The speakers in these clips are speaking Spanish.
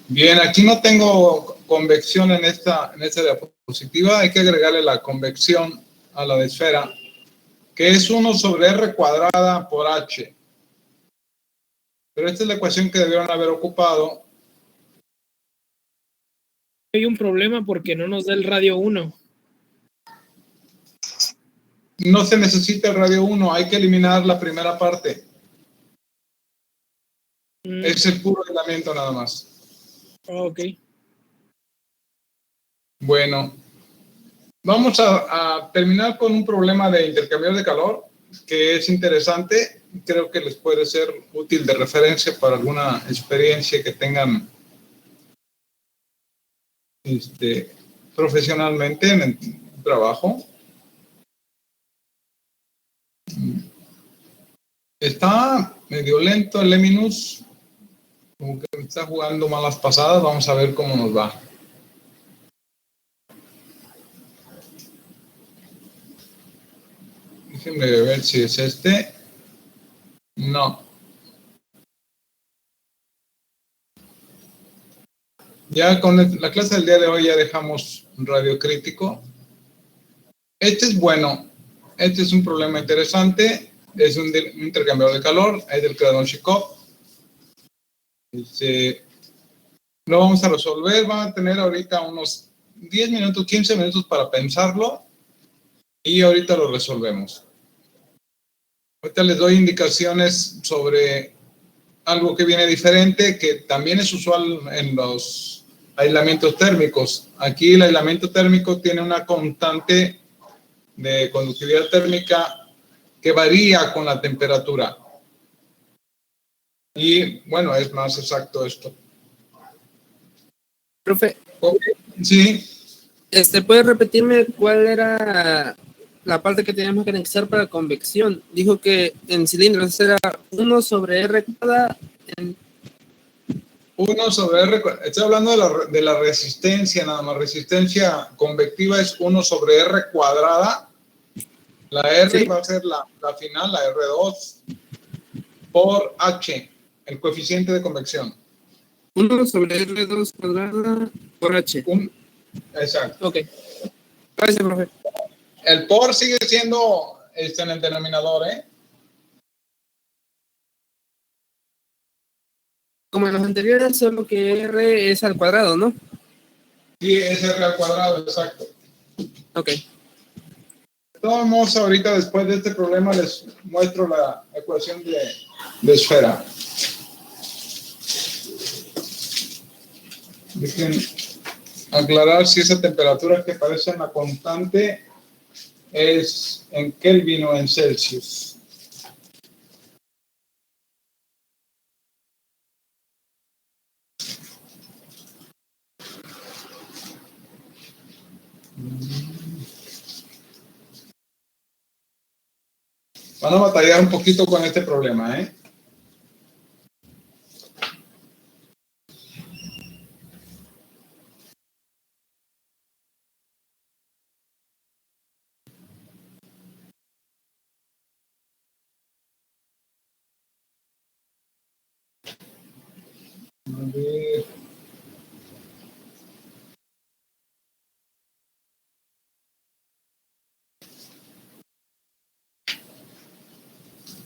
Bien, aquí no tengo convección en esta diapositiva. Hay que agregarle la convección a la de esfera, que es 1 sobre R cuadrada por H. Pero esta es la ecuación que debieron haber ocupado. Hay un problema porque no nos da el radio 1. No se necesita el radio 1, hay que eliminar la primera parte. Es el puro aislamiento nada más. Ok. Bueno, vamos a terminar con un problema de intercambio de calor que es interesante. Creo que les puede ser útil de referencia para alguna experiencia que tengan profesionalmente en el trabajo. Está medio lento el Leminus, como que me está jugando malas pasadas. Vamos a ver cómo nos va. Déjenme ver si es este. No. Ya con la clase del día de hoy ya dejamos radio crítico. Este es bueno. Este es un problema interesante. Es un intercambiador de calor. Es del Kradon-Shikov. Lo vamos a resolver. Van a tener ahorita unos 10 minutos, 15 minutos para pensarlo. Y ahorita lo resolvemos. Ahorita les doy indicaciones sobre algo que viene diferente, que también es usual en los aislamientos térmicos. Aquí el aislamiento térmico tiene una constante de conductividad térmica que varía con la temperatura. Y bueno, es más exacto esto. Profe. Okay. Sí. ¿Puede repetirme cuál era la parte que teníamos que anexar para convección? Dijo que en cilindros era 1 sobre R cuadrada. 1 sobre R, estoy hablando de la resistencia, nada más. Resistencia convectiva es 1 sobre R cuadrada. La R, ¿sí?, va a ser la final, la R2, por H, el coeficiente de convección. 1 sobre R2 cuadrada por H. Exacto. Ok. Gracias, profe. El por sigue siendo en el denominador, ¿eh? Como en los anteriores, solo que R es al cuadrado, ¿no? Sí, es R al cuadrado, exacto. Ok. De todos modos, ahorita después de este problema les muestro la ecuación de esfera. Dejen aclarar si esa temperatura que aparece en la constante es en Kelvin o en Celsius. Van a batallar un poquito con este problema, ¿eh? A ver.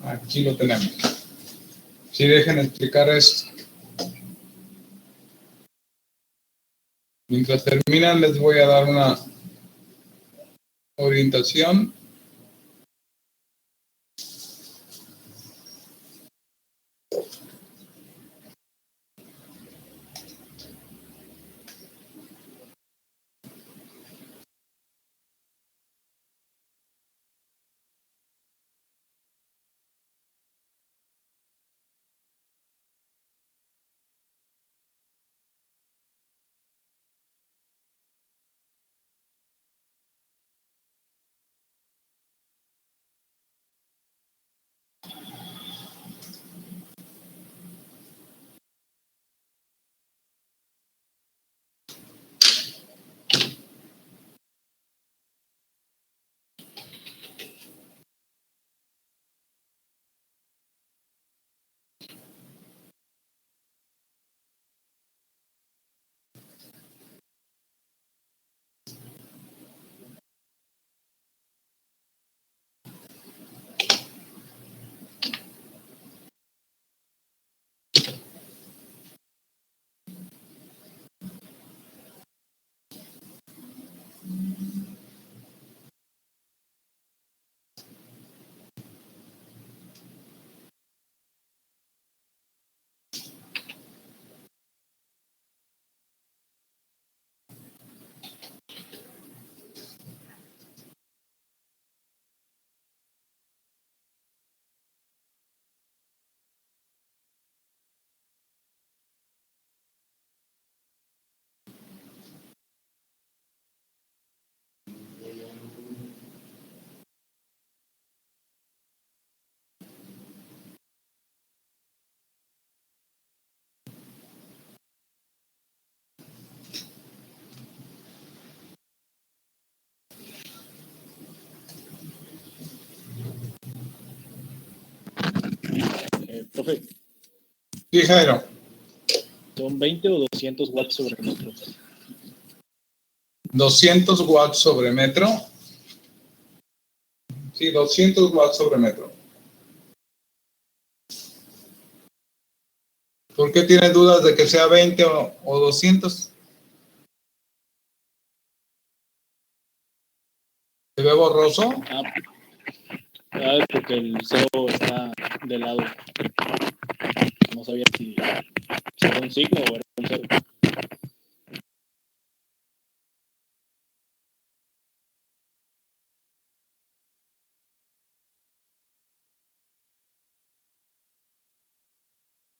Aquí lo tenemos. Si dejen explicar esto. Mientras terminan, les voy a dar una orientación. Profe, Sí, Jairo. ¿son 20 o 200 watts sobre metro? 200 watts sobre metro. Sí, 200 watts sobre metro. ¿Por qué tienes dudas de que sea 20 o 200? ¿Se ve borroso? Es porque el cero está de lado. No sabía si era un signo o era un cero.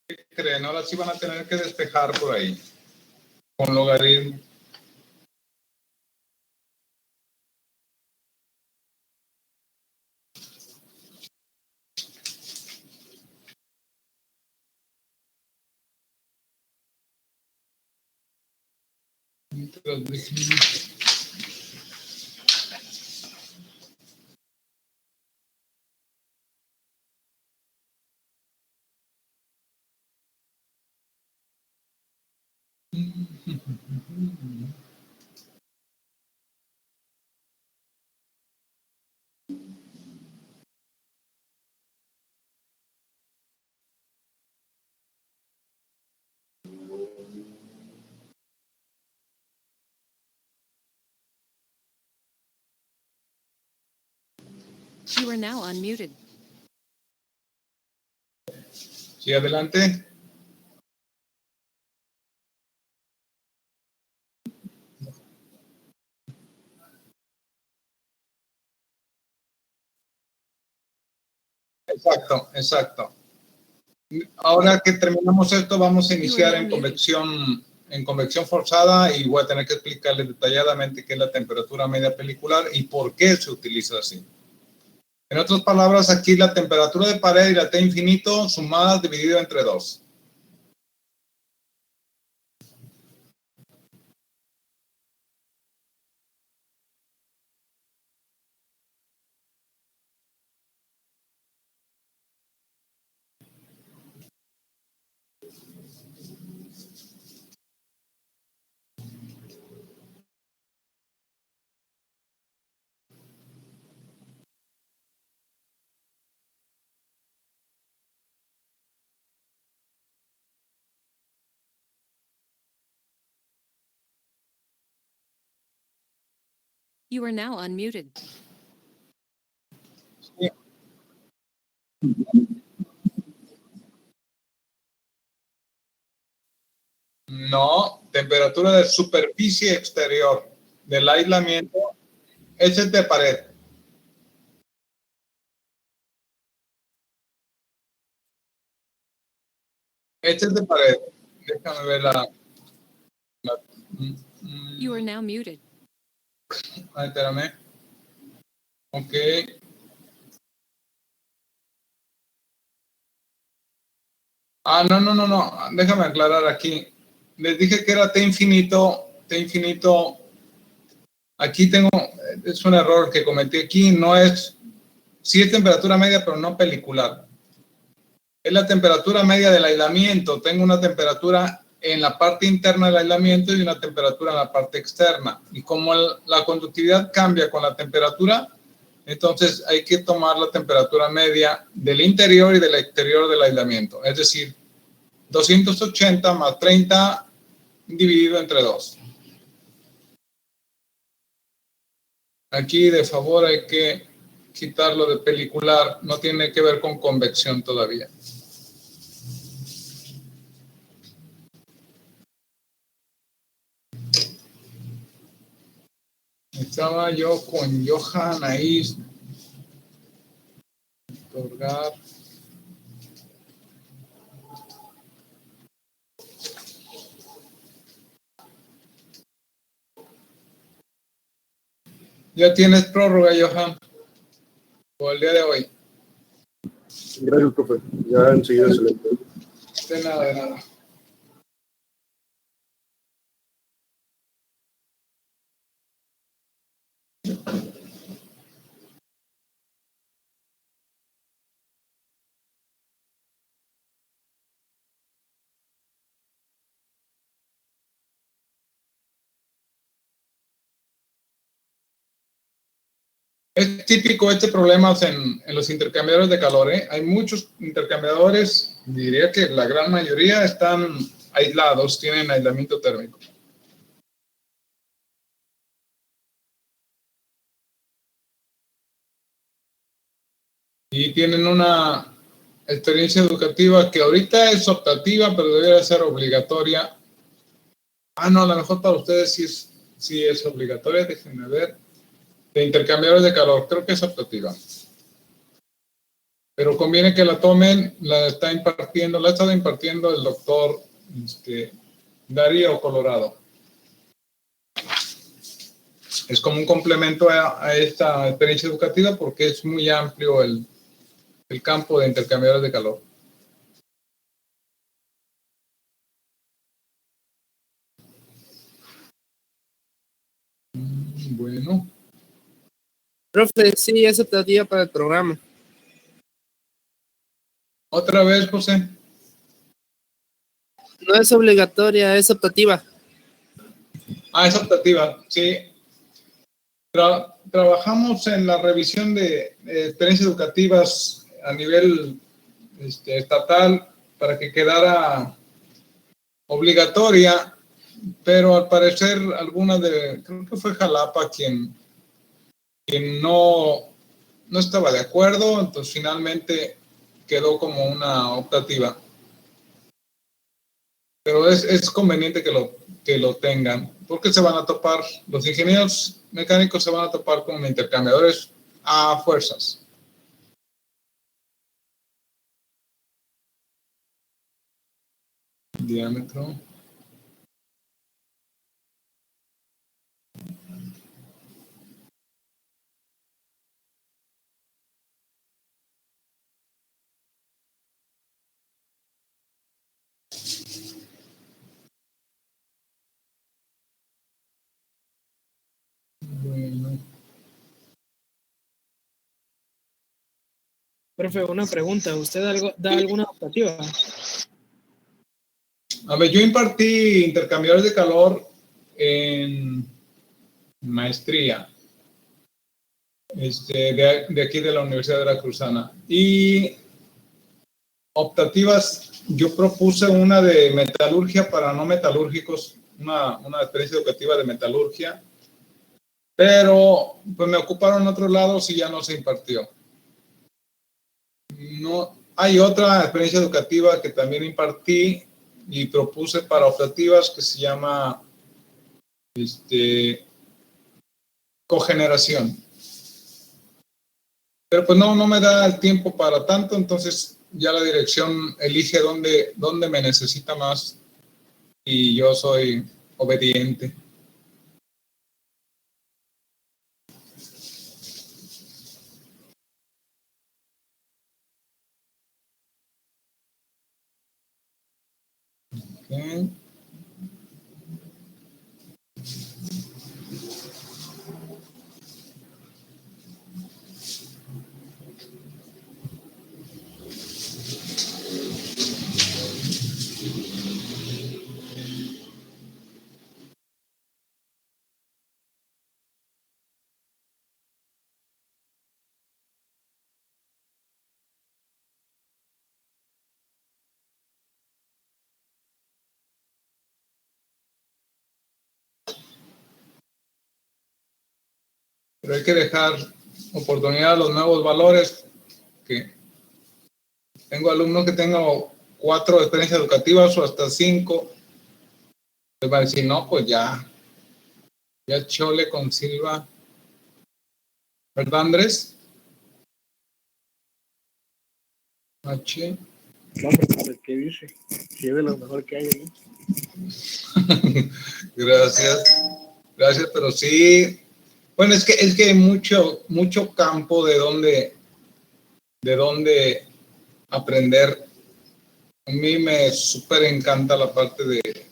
¿Qué creen? Ahora sí van a tener que despejar por ahí. Con logaritmo. You are now unmuted. Sí, adelante. Exacto, exacto. Ahora que terminamos esto, vamos a iniciar en convección forzada y voy a tener que explicarles detalladamente qué es la temperatura media pelicular y por qué se utiliza así. En otras palabras, aquí la temperatura de pared y la T infinito sumadas dividido entre 2. You are now unmuted. Sí. No, temperatura de superficie exterior del aislamiento. Ese es de pared. Este es de pared. Déjame ver You are now muted. Espérame. Ok. No. Déjame aclarar aquí. Les dije que era T infinito. T infinito. Aquí es un error que cometí aquí. No es, sí es temperatura media, pero no pelicular. Es la temperatura media del aislamiento. Tengo una temperatura en la parte interna del aislamiento y una temperatura en la parte externa. Y como la conductividad cambia con la temperatura, entonces hay que tomar la temperatura media del interior y del exterior del aislamiento. Es decir, 280 más 30 dividido entre 2. Aquí de favor hay que quitarlo de pelicular. No tiene que ver con convección todavía. Estaba yo con Johan ahí. Otorgar. Ya tienes prórroga, Johan, por el día de hoy. Gracias, profe. Ya enseguida se le puede. De nada, de nada. Es típico este problema en los intercambiadores de calor, ¿eh? Hay muchos intercambiadores, diría que la gran mayoría están aislados, tienen aislamiento térmico. Y tienen una experiencia educativa que ahorita es optativa, pero debería ser obligatoria. No, a lo mejor para ustedes sí es obligatoria, déjenme ver. De intercambiadores de calor, creo que es optativa. Pero conviene que la tomen, la ha estado impartiendo el doctor Darío Colorado. Es como un complemento a esta experiencia educativa porque es muy amplio el campo de intercambiadores de calor. Bueno. Profe, sí, es optativa para el programa. Otra vez, José. No es obligatoria, es optativa. Es optativa, sí. Trabajamos en la revisión de experiencias educativas a nivel estatal para que quedara obligatoria, pero al parecer creo que fue Jalapa quien no estaba de acuerdo, entonces finalmente quedó como una optativa. Pero es conveniente que lo tengan, porque se van a topar, los ingenieros mecánicos se van a topar con intercambiadores a fuerzas. Diámetro. Bueno. Profe, una pregunta. ¿Usted da alguna optativa? A ver, yo impartí intercambiadores de calor en maestría de aquí de la Universidad de Veracruzana. Y optativas, yo propuse una de metalurgia para no metalúrgicos, una experiencia educativa de metalurgia, pero pues me ocuparon otros lados y ya no se impartió. No, hay otra experiencia educativa que también impartí y propuse para optativas que se llama cogeneración. Pero pues no me da el tiempo para tanto, entonces ya la dirección elige dónde me necesita más y yo soy obediente. Okay. Pero hay que dejar oportunidad a los nuevos valores. Que tengo alumnos que tengo 4 experiencias educativas o hasta 5. Les va a decir, no, pues ya chole con Silva. ¿Verdad, Andrés? H. No, pues, ¿qué dice? Si es de lo mejor que hay ahí. Gracias, pero sí. Bueno, es que hay mucho campo de donde aprender. A mí me súper encanta la parte de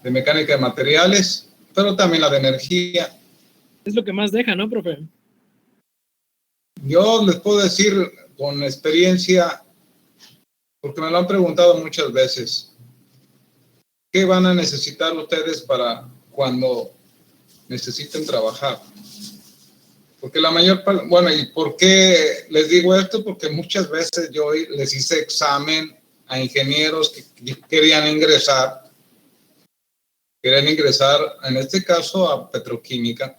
mecánica de materiales, pero también la de energía. Es lo que más deja, ¿no, profe? Yo les puedo decir con experiencia, porque me lo han preguntado muchas veces, ¿qué van a necesitar ustedes para cuando necesiten trabajar? Porque la mayor parte, bueno, ¿y por qué les digo esto? Porque muchas veces yo les hice examen a ingenieros que querían ingresar, en este caso a petroquímica.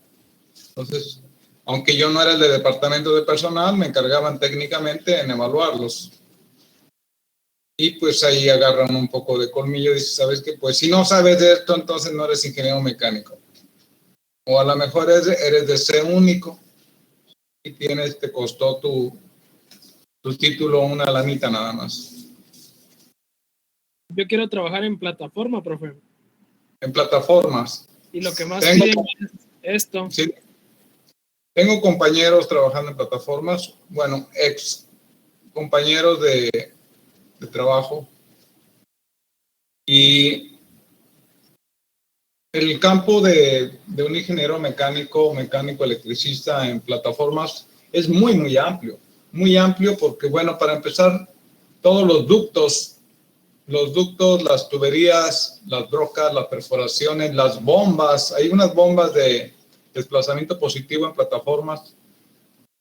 Entonces, aunque yo no era el de departamento de personal, me encargaban técnicamente en evaluarlos. Y pues ahí agarran un poco de colmillo y dicen, ¿sabes qué? Pues si no sabes de esto, entonces no eres ingeniero mecánico. O a lo mejor eres de C único y te costó tu título una lanita nada más. Yo quiero trabajar en plataforma, profe. En plataformas. Y lo que más Tengo- piden es esto. Sí. Tengo compañeros trabajando en plataformas, bueno, ex compañeros de trabajo. Y el campo de un ingeniero mecánico electricista en plataformas es muy, muy amplio porque, bueno, para empezar, todos los ductos, las tuberías, las brocas, las perforaciones, las bombas, hay unas bombas de desplazamiento positivo en plataformas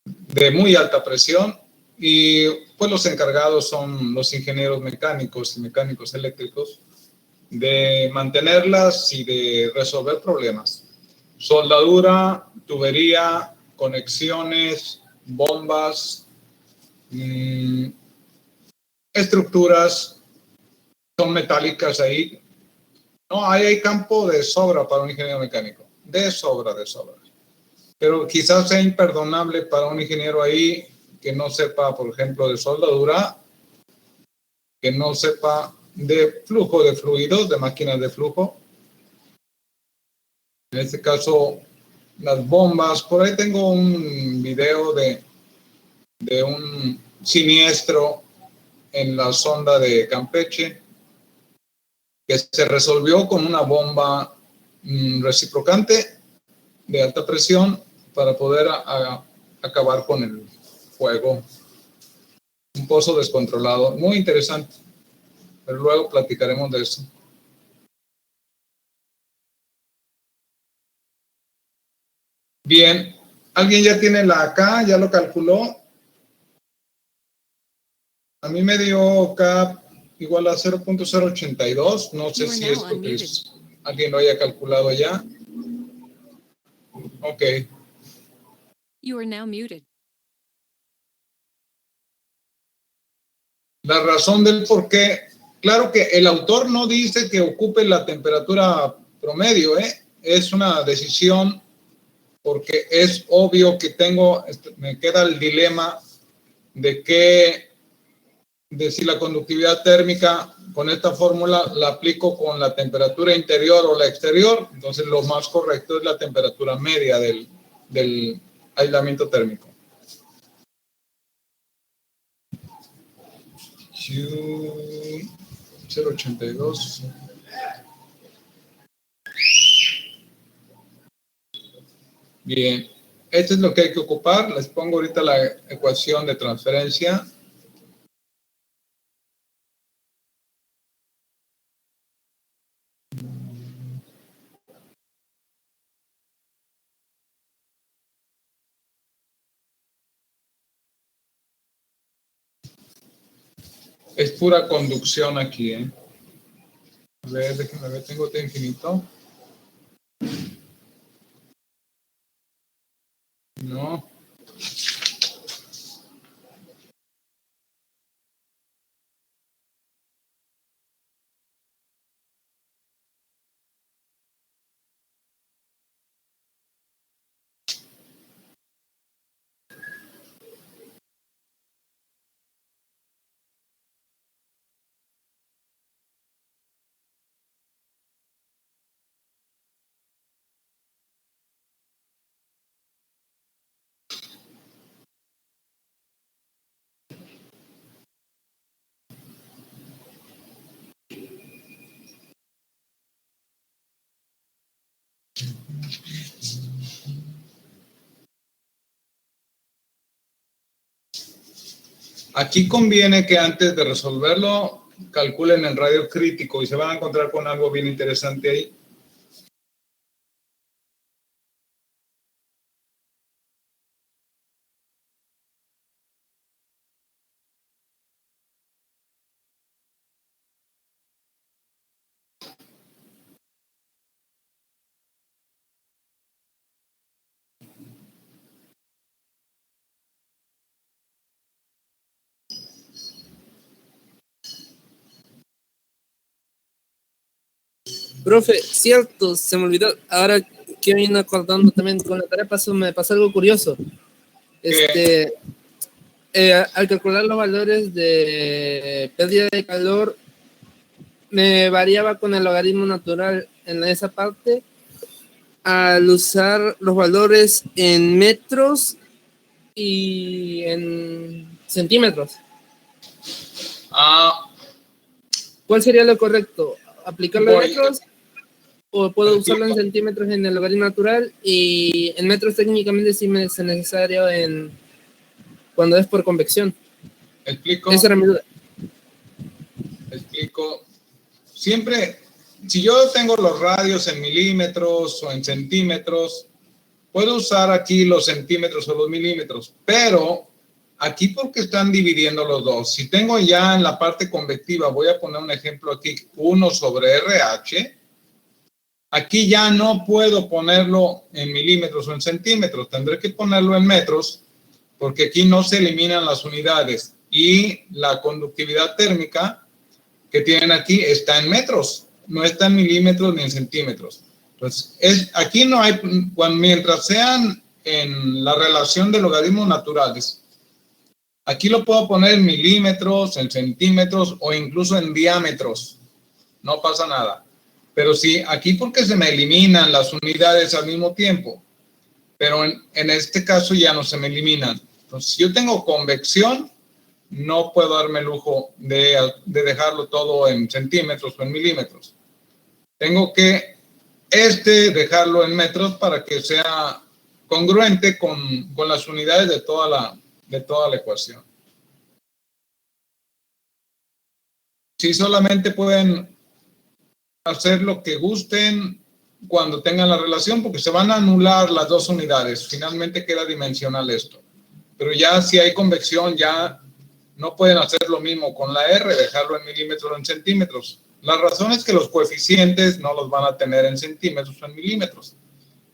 de muy alta presión y pues los encargados son los ingenieros mecánicos y mecánicos eléctricos de mantenerlas y de resolver problemas. Soldadura, tubería, conexiones, bombas, estructuras, son metálicas ahí. No, ahí hay campo de sobra para un ingeniero mecánico, de sobra. Pero quizás sea imperdonable para un ingeniero ahí que no sepa, por ejemplo, de soldadura, que no sepa de flujo de fluidos, de máquinas de flujo. En este caso, las bombas. Por ahí tengo un video de un siniestro en la sonda de Campeche que se resolvió con una bomba reciprocante de alta presión para poder acabar con el fuego. Un pozo descontrolado. Muy interesante. Pero luego platicaremos de eso. Bien, ¿alguien ya tiene la K? ¿Ya lo calculó? A mí me dio K igual a 0.082. No sé si esto que alguien lo haya calculado ya. Ok. You are now muted. La razón del por qué, claro que el autor no dice que ocupe la temperatura promedio, es una decisión porque es obvio que me queda el dilema de si la conductividad térmica con esta fórmula la aplico con la temperatura interior o la exterior, entonces lo más correcto es la temperatura media del aislamiento térmico. 0.82. Bien, esto es lo que hay que ocupar. Les pongo ahorita la ecuación de transferencia. Es pura conducción aquí, A ver, déjenme ver, tengo T infinito. No. Aquí conviene que antes de resolverlo calculen el radio crítico y se van a encontrar con algo bien interesante ahí. Profe, cierto, se me olvidó. Ahora que vine acordando también con la tarea me pasó algo curioso. Al calcular los valores de pérdida de calor, me variaba con el logaritmo natural en esa parte al usar los valores en metros y en centímetros. ¿Cuál sería lo correcto? ¿Aplicarlo en metros? ¿O puedo usarlo en centímetros en el logaritmo natural? Y en metros técnicamente sí me es necesario cuando es por convección. ¿Explico? Esa era mi duda. Explico. Siempre, si yo tengo los radios en milímetros o en centímetros, puedo usar aquí los centímetros o los milímetros, pero aquí porque están dividiendo los dos. Si tengo ya en la parte convectiva, voy a poner un ejemplo aquí, 1 sobre RH, aquí ya no puedo ponerlo en milímetros o en centímetros, tendré que ponerlo en metros, porque aquí no se eliminan las unidades y la conductividad térmica que tienen aquí está en metros, no está en milímetros ni en centímetros. Entonces, aquí no hay, mientras sean en la relación de logaritmos naturales, aquí lo puedo poner en milímetros, en centímetros o incluso en diámetros, no pasa nada. Pero sí, aquí porque se me eliminan las unidades al mismo tiempo, pero en este caso ya no se me eliminan. Entonces, si yo tengo convección, no puedo darme el lujo de dejarlo todo en centímetros o en milímetros. Tengo que dejarlo en metros para que sea congruente con las unidades de toda la ecuación. Si solamente pueden hacer lo que gusten cuando tengan la relación, porque se van a anular las dos unidades. Finalmente queda dimensional esto. Pero ya si hay convección, ya no pueden hacer lo mismo con la R, dejarlo en milímetros o en centímetros. La razón es que los coeficientes no los van a tener en centímetros o en milímetros.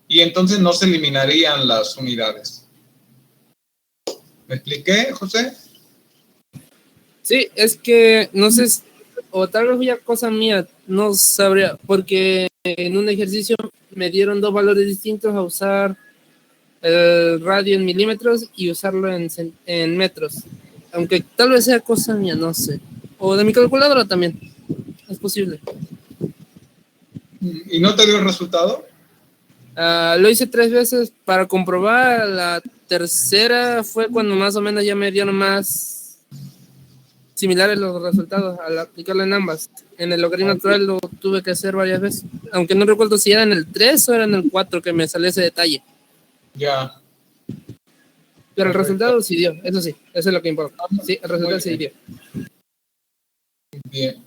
Y entonces no se eliminarían las unidades. ¿Me expliqué, José? Sí, es que no sé, o tal vez ya cosa mía, no sabría, porque en un ejercicio me dieron dos valores distintos a usar el radio en milímetros y usarlo en metros. Aunque tal vez sea cosa mía, no sé. O de mi calculadora también, es posible. ¿Y no te dio el resultado? Lo hice 3 veces para comprobar. La tercera fue cuando más o menos ya me dieron más similares los resultados al aplicarlo en ambas. En el logaritmo natural lo tuve que hacer varias veces, aunque no recuerdo si era en el 3 o era en el 4 que me salió ese detalle. Ya. Pero el resultado sí dio, eso sí, eso es lo que importa. Sí, el resultado sí dio. Bien.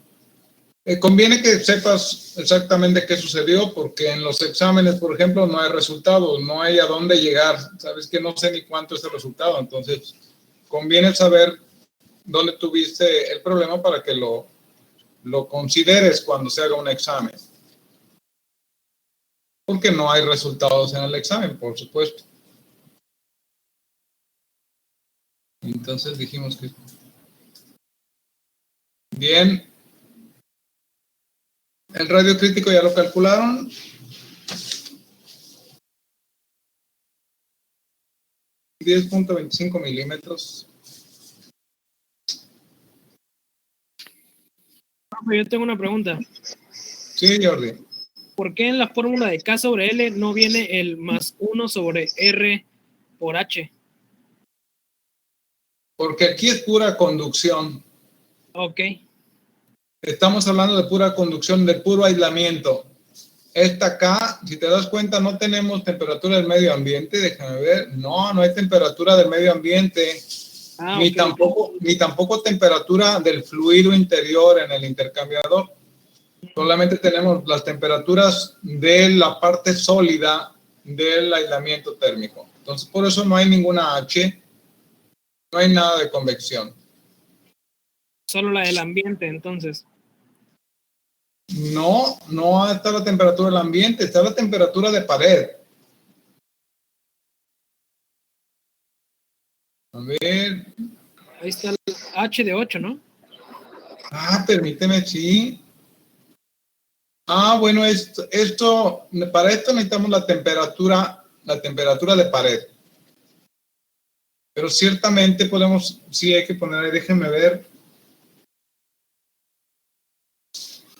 Conviene que sepas exactamente qué sucedió, porque en los exámenes, por ejemplo, no hay resultados, no hay a dónde llegar. Sabes que no sé ni cuánto es el resultado, entonces conviene saber dónde tuviste el problema para que lo consideres cuando se haga un examen. Porque no hay resultados en el examen, por supuesto. Entonces dijimos que... Bien. ¿El radio crítico ya lo calcularon? $10.25 milímetros. Yo tengo una pregunta. Sí, Jordi. ¿Por qué en la fórmula de K sobre L no viene el más 1 sobre R por H? Porque aquí es pura conducción. Ok. Estamos hablando de pura conducción, de puro aislamiento. Esta acá, si te das cuenta, no tenemos temperatura del medio ambiente. Déjame ver. No hay temperatura del medio ambiente. Ni tampoco temperatura del fluido interior en el intercambiador. Solamente tenemos las temperaturas de la parte sólida del aislamiento térmico. Entonces, por eso no hay ninguna H, no hay nada de convección. Solo la del ambiente, entonces. No está la temperatura del ambiente, está la temperatura de pared. A ver. Ahí está el H de 8, ¿no? Permíteme, sí. Bueno, para esto necesitamos la temperatura de pared. Pero ciertamente sí hay que poner ahí, déjenme ver.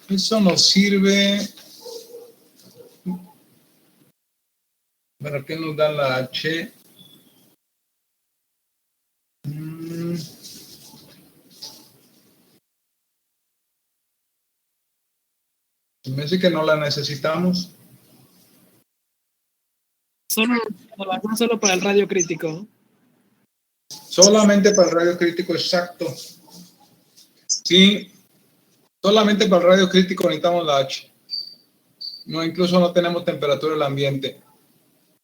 Eso nos sirve. ¿Para qué nos da la H? Me dice que no la necesitamos. Solo para el radio crítico. Solamente para el radio crítico, exacto. Sí, solamente para el radio crítico necesitamos la H. No, incluso no tenemos temperatura del ambiente.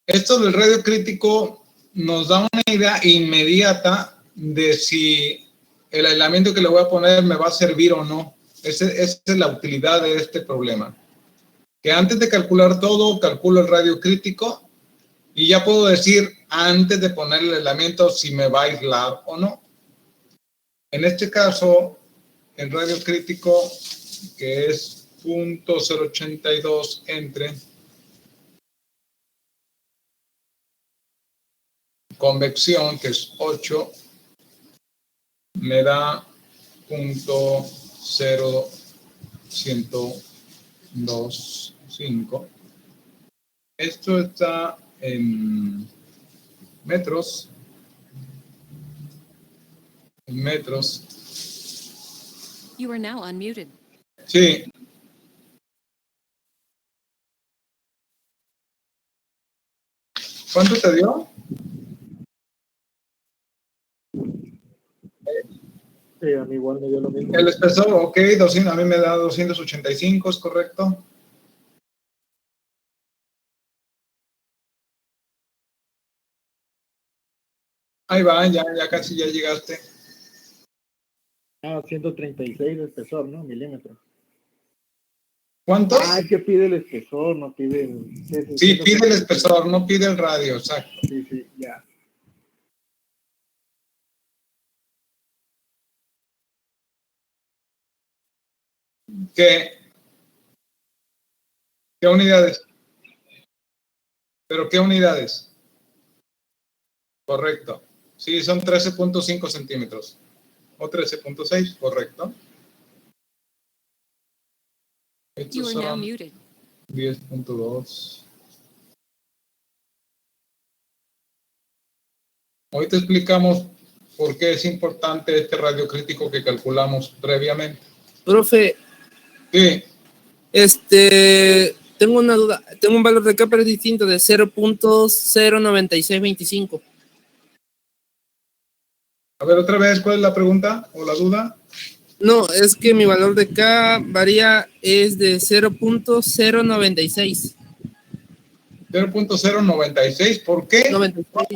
Esto del radio crítico nos da una idea inmediata de si el aislamiento que le voy a poner me va a servir o no. Esa es la utilidad de este problema. Que antes de calcular todo, calculo el radio crítico y ya puedo decir antes de poner el aislamiento si me va a aislar o no. En este caso, el radio crítico, que es 0.082 entre convección, que es 8, me da 0.0125. Esto está en metros. En metros. You are now unmuted. Sí. ¿Cuánto te dio? Sí, a mí igual me dio lo mismo. El espesor, ok, 200, a mí me da 285, ¿es correcto? Ahí va, ya casi ya llegaste. 136 de espesor, ¿no? Milímetros. ¿Cuánto? Es que pide el espesor, no pide el... Sí, pide el espesor, no pide el radio, exacto. Sí, ya. ¿Qué unidades? ¿Pero qué unidades? Correcto. Sí, son 13.5 centímetros. O 13.6, correcto. You Estos are now son muted. 10.2. Hoy te explicamos por qué es importante este radio crítico que calculamos previamente. Profe, Sí. Tengo una duda. Tengo un valor de Kepler distinto de 0.09625. A ver, otra vez, ¿cuál es la pregunta o la duda? No, es que mi valor de K varía, es de 0.096. 0.096, ¿por qué? 96.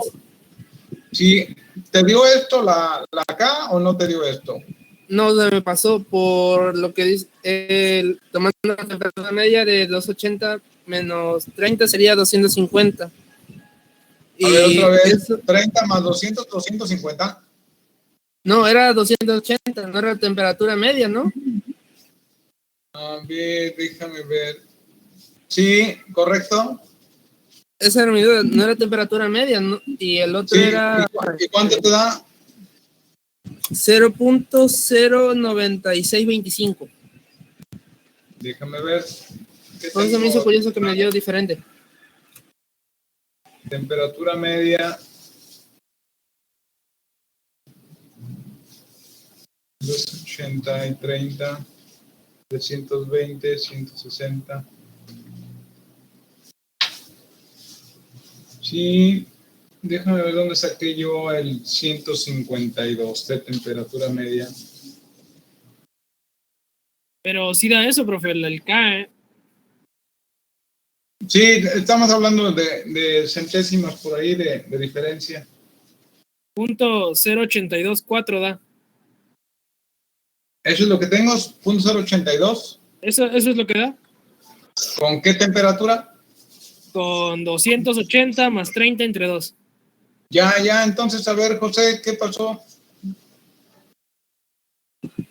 Si te dio esto la K o no te dio esto. No, se me pasó por lo que dice, tomando la temperatura media de 280 menos 30 sería 250. A ver, otra vez, eso, 30 más 200, 250. no, era 280, no era temperatura media, ¿no? A ver, déjame ver. Sí, correcto. Esa era mi duda, no era temperatura media, ¿no? Y el otro Sí, era ¿y cuánto te da? 0.09625. Déjame ver. Por eso me hizo curioso que me dio diferente. Temperatura media. 280 y 30, 320, 160. Sí, déjame ver dónde saqué yo el 152 de temperatura media. Pero sí da eso, profe, el K, Sí, estamos hablando de centésimas por ahí de diferencia. .0824 da. ¿Eso es lo que tengo? .082. Eso es lo que da. ¿Con qué temperatura? Con 280 más 30 entre 2. Ya, entonces, a ver, José, ¿qué pasó?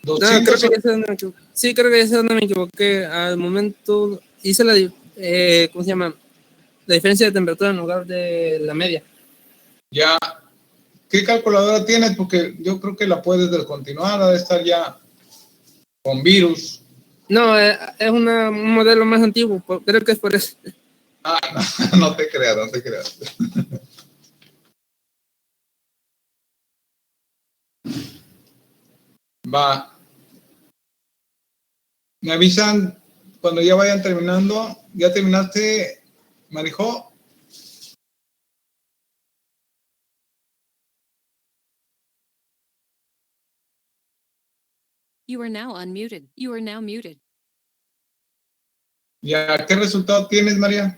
No, 200, creo que ya sé dónde me equivoqué. Sí, creo que ya sé dónde me equivoqué. Al momento hice ¿cómo se llama? La diferencia de temperatura en lugar de la media. ya. ¿Qué calculadora tienes? Porque yo creo que la puedes descontinuar, ha de estar ya con virus. No, es un modelo más antiguo. Creo que es por eso. Ah, no, no te creas, no te creas. Va. Me avisan cuando ya vayan terminando. ¿Ya terminaste, Marijo? You are now unmuted. You are now muted. ¿Ya qué resultado tienes, María?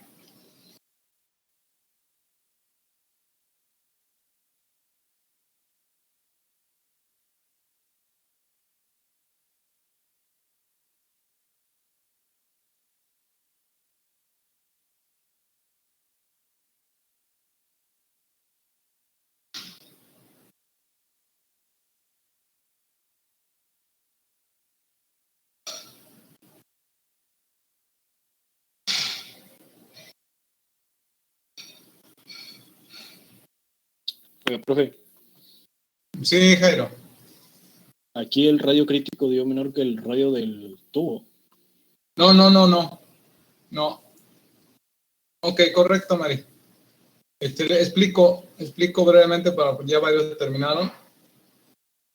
Oiga, profe, Sí, Jairo. aquí el radio crítico dio menor que el radio del tubo. No, no, no, no. No. Ok, correcto, Mari. Le explico brevemente para ya varios terminaron.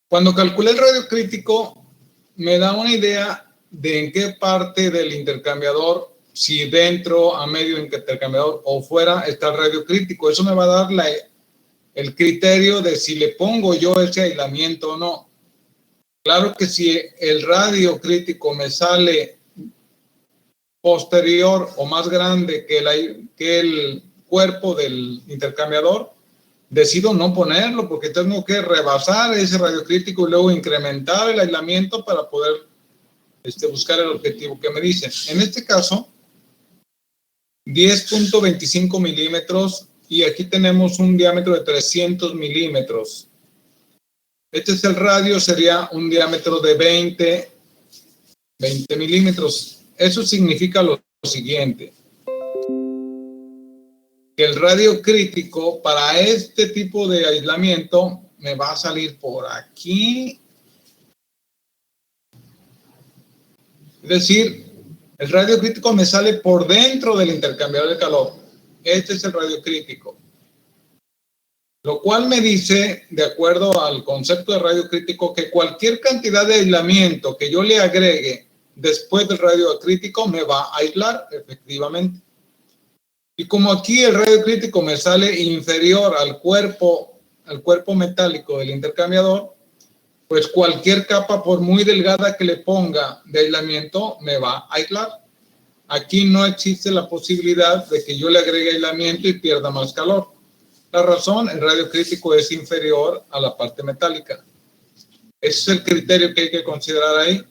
Cuando calculé el radio crítico, me da una idea de en qué parte del intercambiador, si dentro, a medio intercambiador o fuera, está el radio crítico. Eso me va a dar el criterio de si le pongo yo ese aislamiento o no. Claro que si el radio crítico me sale posterior o más grande que el cuerpo del intercambiador, decido no ponerlo porque tengo que rebasar ese radio crítico y luego incrementar el aislamiento para poder buscar el objetivo que me dicen. En este caso, 10.25 milímetros y aquí tenemos un diámetro de 300 milímetros. Este es el radio, sería un diámetro de 20 milímetros. Eso significa lo siguiente, que el radio crítico para este tipo de aislamiento me va a salir por aquí. Es decir, el radio crítico me sale por dentro del intercambiador de calor. Este es el radio crítico. Lo cual me dice, de acuerdo al concepto de radio crítico, que cualquier cantidad de aislamiento que yo le agregue después del radio crítico me va a aislar, efectivamente. Y como aquí el radio crítico me sale inferior al cuerpo metálico del intercambiador, pues cualquier capa, por muy delgada que le ponga de aislamiento, me va a aislar. Aquí no existe la posibilidad de que yo le agregue aislamiento y pierda más calor. La razón, el radio crítico es inferior a la parte metálica. Ese es el criterio que hay que considerar ahí.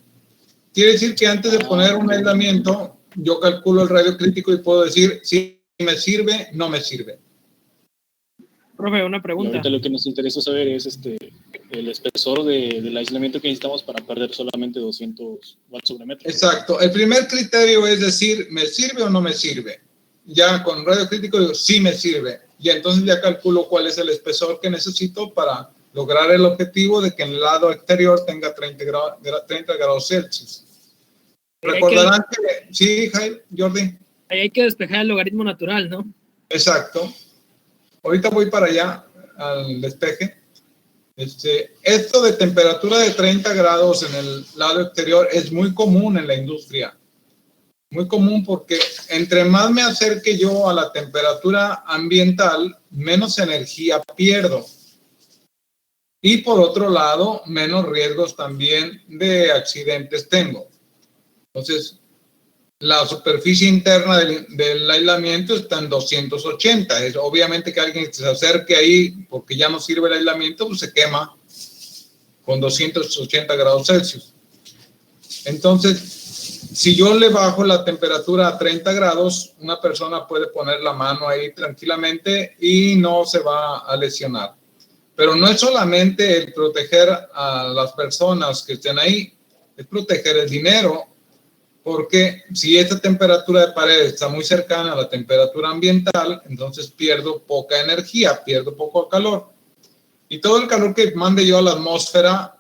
Quiere decir que antes de poner un aislamiento, yo calculo el radio crítico y puedo decir si me sirve, no me sirve. Profe, una Y pregunta. ahorita lo que nos interesa saber es el espesor del aislamiento que necesitamos para perder solamente 200 watts sobre metro. Exacto. El primer criterio es decir, ¿me sirve o no me sirve? Ya con radio crítico digo, sí me sirve. Y entonces ya calculo cuál es el espesor que necesito para lograr el objetivo de que en el lado exterior tenga 30 grados Celsius. Recordarán que... Sí, Jordi. Ahí hay que despejar el logaritmo natural, ¿no? Exacto. Ahorita voy para allá, al despeje. Esto de temperatura de 30 grados en el lado exterior es muy común en la industria. Muy común porque entre más me acerque yo a la temperatura ambiental, menos energía pierdo. Y por otro lado, menos riesgos también de accidentes tengo. Entonces, la superficie interna del aislamiento está en 280. Es obviamente que alguien que se acerque ahí porque ya no sirve el aislamiento, pues se quema con 280 grados Celsius. Entonces, si yo le bajo la temperatura a 30 grados, una persona puede poner la mano ahí tranquilamente y no se va a lesionar. Pero no es solamente el proteger a las personas que estén ahí, es proteger el dinero, porque si esta temperatura de pared está muy cercana a la temperatura ambiental, entonces pierdo poca energía, pierdo poco calor. Y todo el calor que mande yo a la atmósfera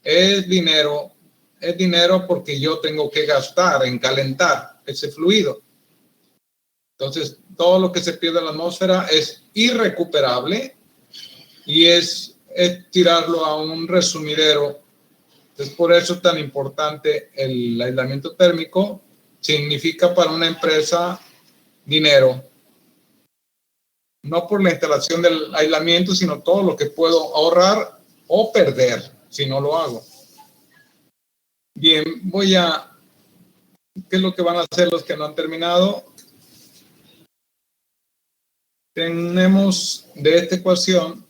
es dinero porque yo tengo que gastar en calentar ese fluido. Entonces, todo lo que se pierde en la atmósfera es irrecuperable y es tirarlo a un resumidero. Entonces, por eso es tan importante el aislamiento térmico. Significa para una empresa dinero. No por la instalación del aislamiento, sino todo lo que puedo ahorrar o perder si no lo hago. Bien, ¿qué es lo que van a hacer los que no han terminado? Tenemos de esta ecuación,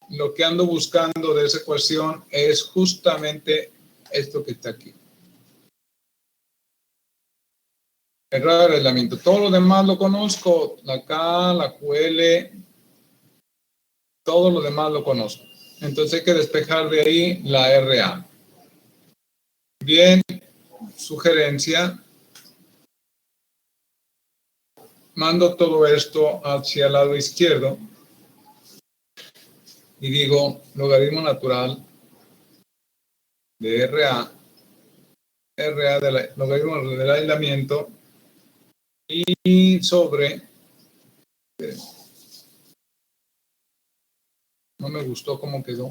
lo que ando buscando de esa ecuación es justamente esto que está aquí. El radio de aislamiento. Todo lo demás lo conozco, la K, la QL, todo lo demás lo conozco. Entonces hay que despejar de ahí la RA. Bien, sugerencia. Mando todo esto hacia el lado izquierdo y digo logaritmo natural de RA del logaritmo del aislamiento y sobre, no me gustó cómo quedó.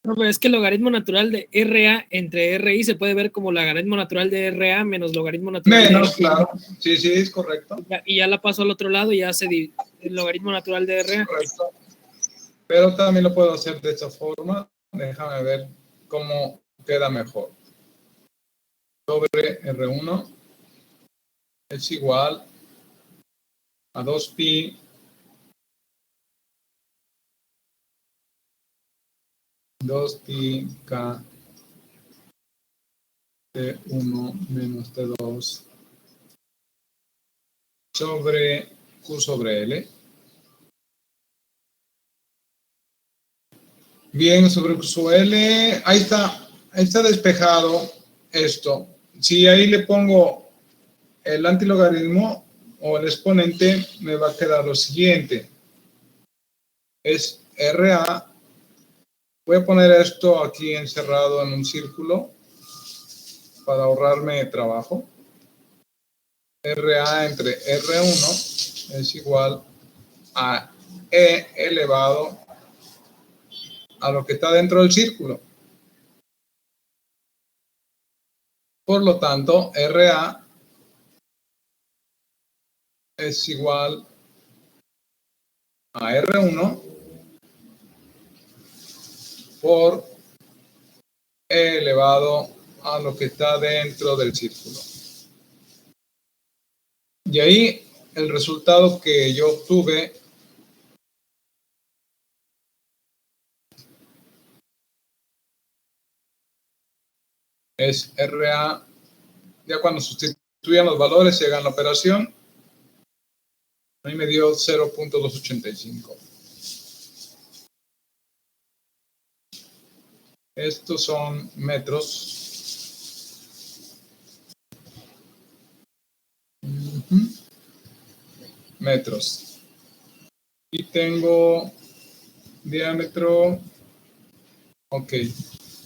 No, pero es que el logaritmo natural de RA entre RI se puede ver como logaritmo natural de RA menos logaritmo natural Menos, de RI. claro. Sí, es correcto. Y ya la paso al otro lado y ya se el logaritmo natural de RA. Correcto. Pero también lo puedo hacer de esta forma. Déjame ver cómo queda mejor. Sobre R1 es igual a 2pi K T1 menos T2 sobre Q sobre L. Bien, sobre Q sobre L, ahí está despejado esto. Si ahí le pongo el antilogaritmo o el exponente, me va a quedar lo siguiente. Es RA. Voy a poner esto aquí encerrado en un círculo para ahorrarme trabajo. RA entre R1 es igual a E elevado a lo que está dentro del círculo. Por lo tanto, RA es igual a R1 por E elevado a lo que está dentro del círculo. Y ahí el resultado que yo obtuve es RA, ya cuando sustituyan los valores y hagan la operación, a mí me dio 0.285. Estos son metros. Metros. Y tengo diámetro. Ok.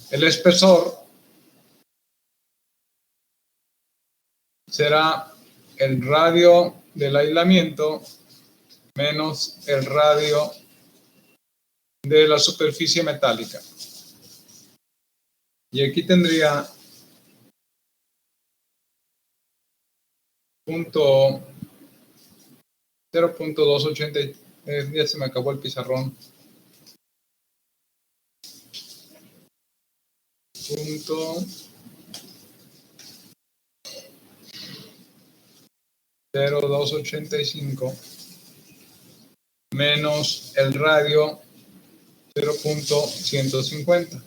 El espesor será el radio del aislamiento menos el radio de la superficie metálica. Y aquí tendría 0.280. Ya se me acabó el pizarrón. Punto 0.285 menos el radio 0.150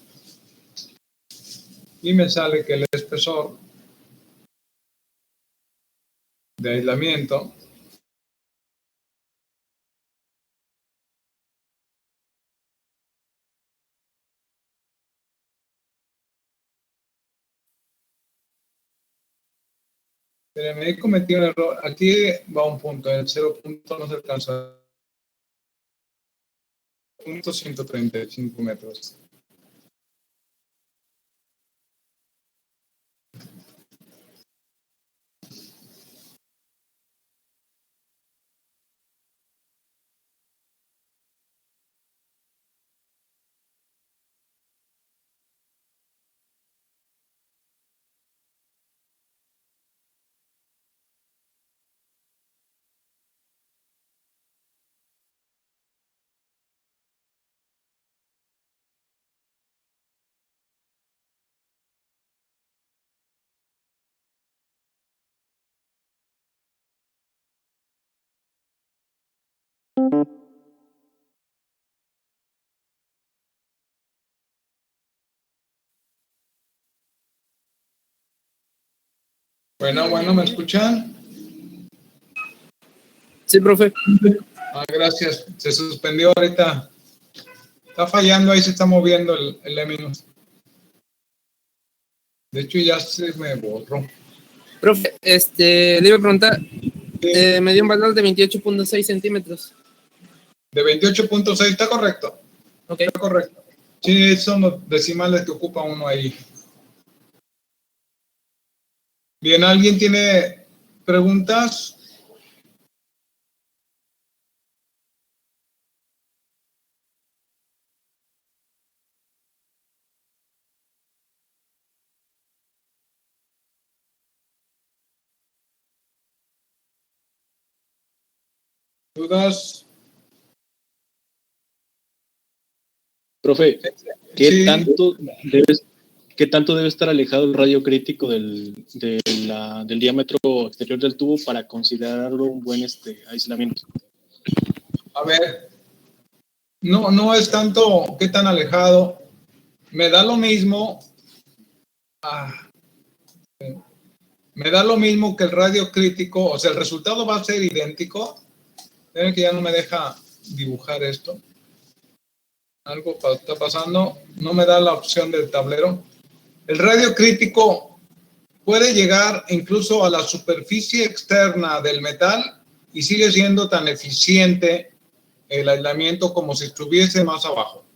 y me sale que el espesor de aislamiento Pero me cometí un error. Aquí va un punto, el 0 punto no se alcanza. Punto 135 metros. Bueno, ¿me escuchan? Sí, profe. Gracias. Se suspendió ahorita. Está fallando, ahí se está moviendo el E-. De hecho, ya se me borró. Profe, le iba a preguntar, Sí, me dio un valor de 28.6 centímetros. de 28.6, ¿está correcto? Ok. Está correcto. Sí, son los decimales que ocupa uno ahí. Bien, ¿alguien tiene preguntas? ¿Dudas? Profe, ¿qué Sí. tanto debe estar alejado el radio crítico del diámetro exterior del tubo para considerarlo un buen aislamiento? A ver, no es tanto qué tan alejado. Me da lo mismo. Me da lo mismo que el radio crítico, o sea, el resultado va a ser idéntico. Miren que ya no me deja dibujar esto. Algo está pasando. No me da la opción del tablero. El radio crítico puede llegar incluso a la superficie externa del metal y sigue siendo tan eficiente el aislamiento como si estuviese más abajo.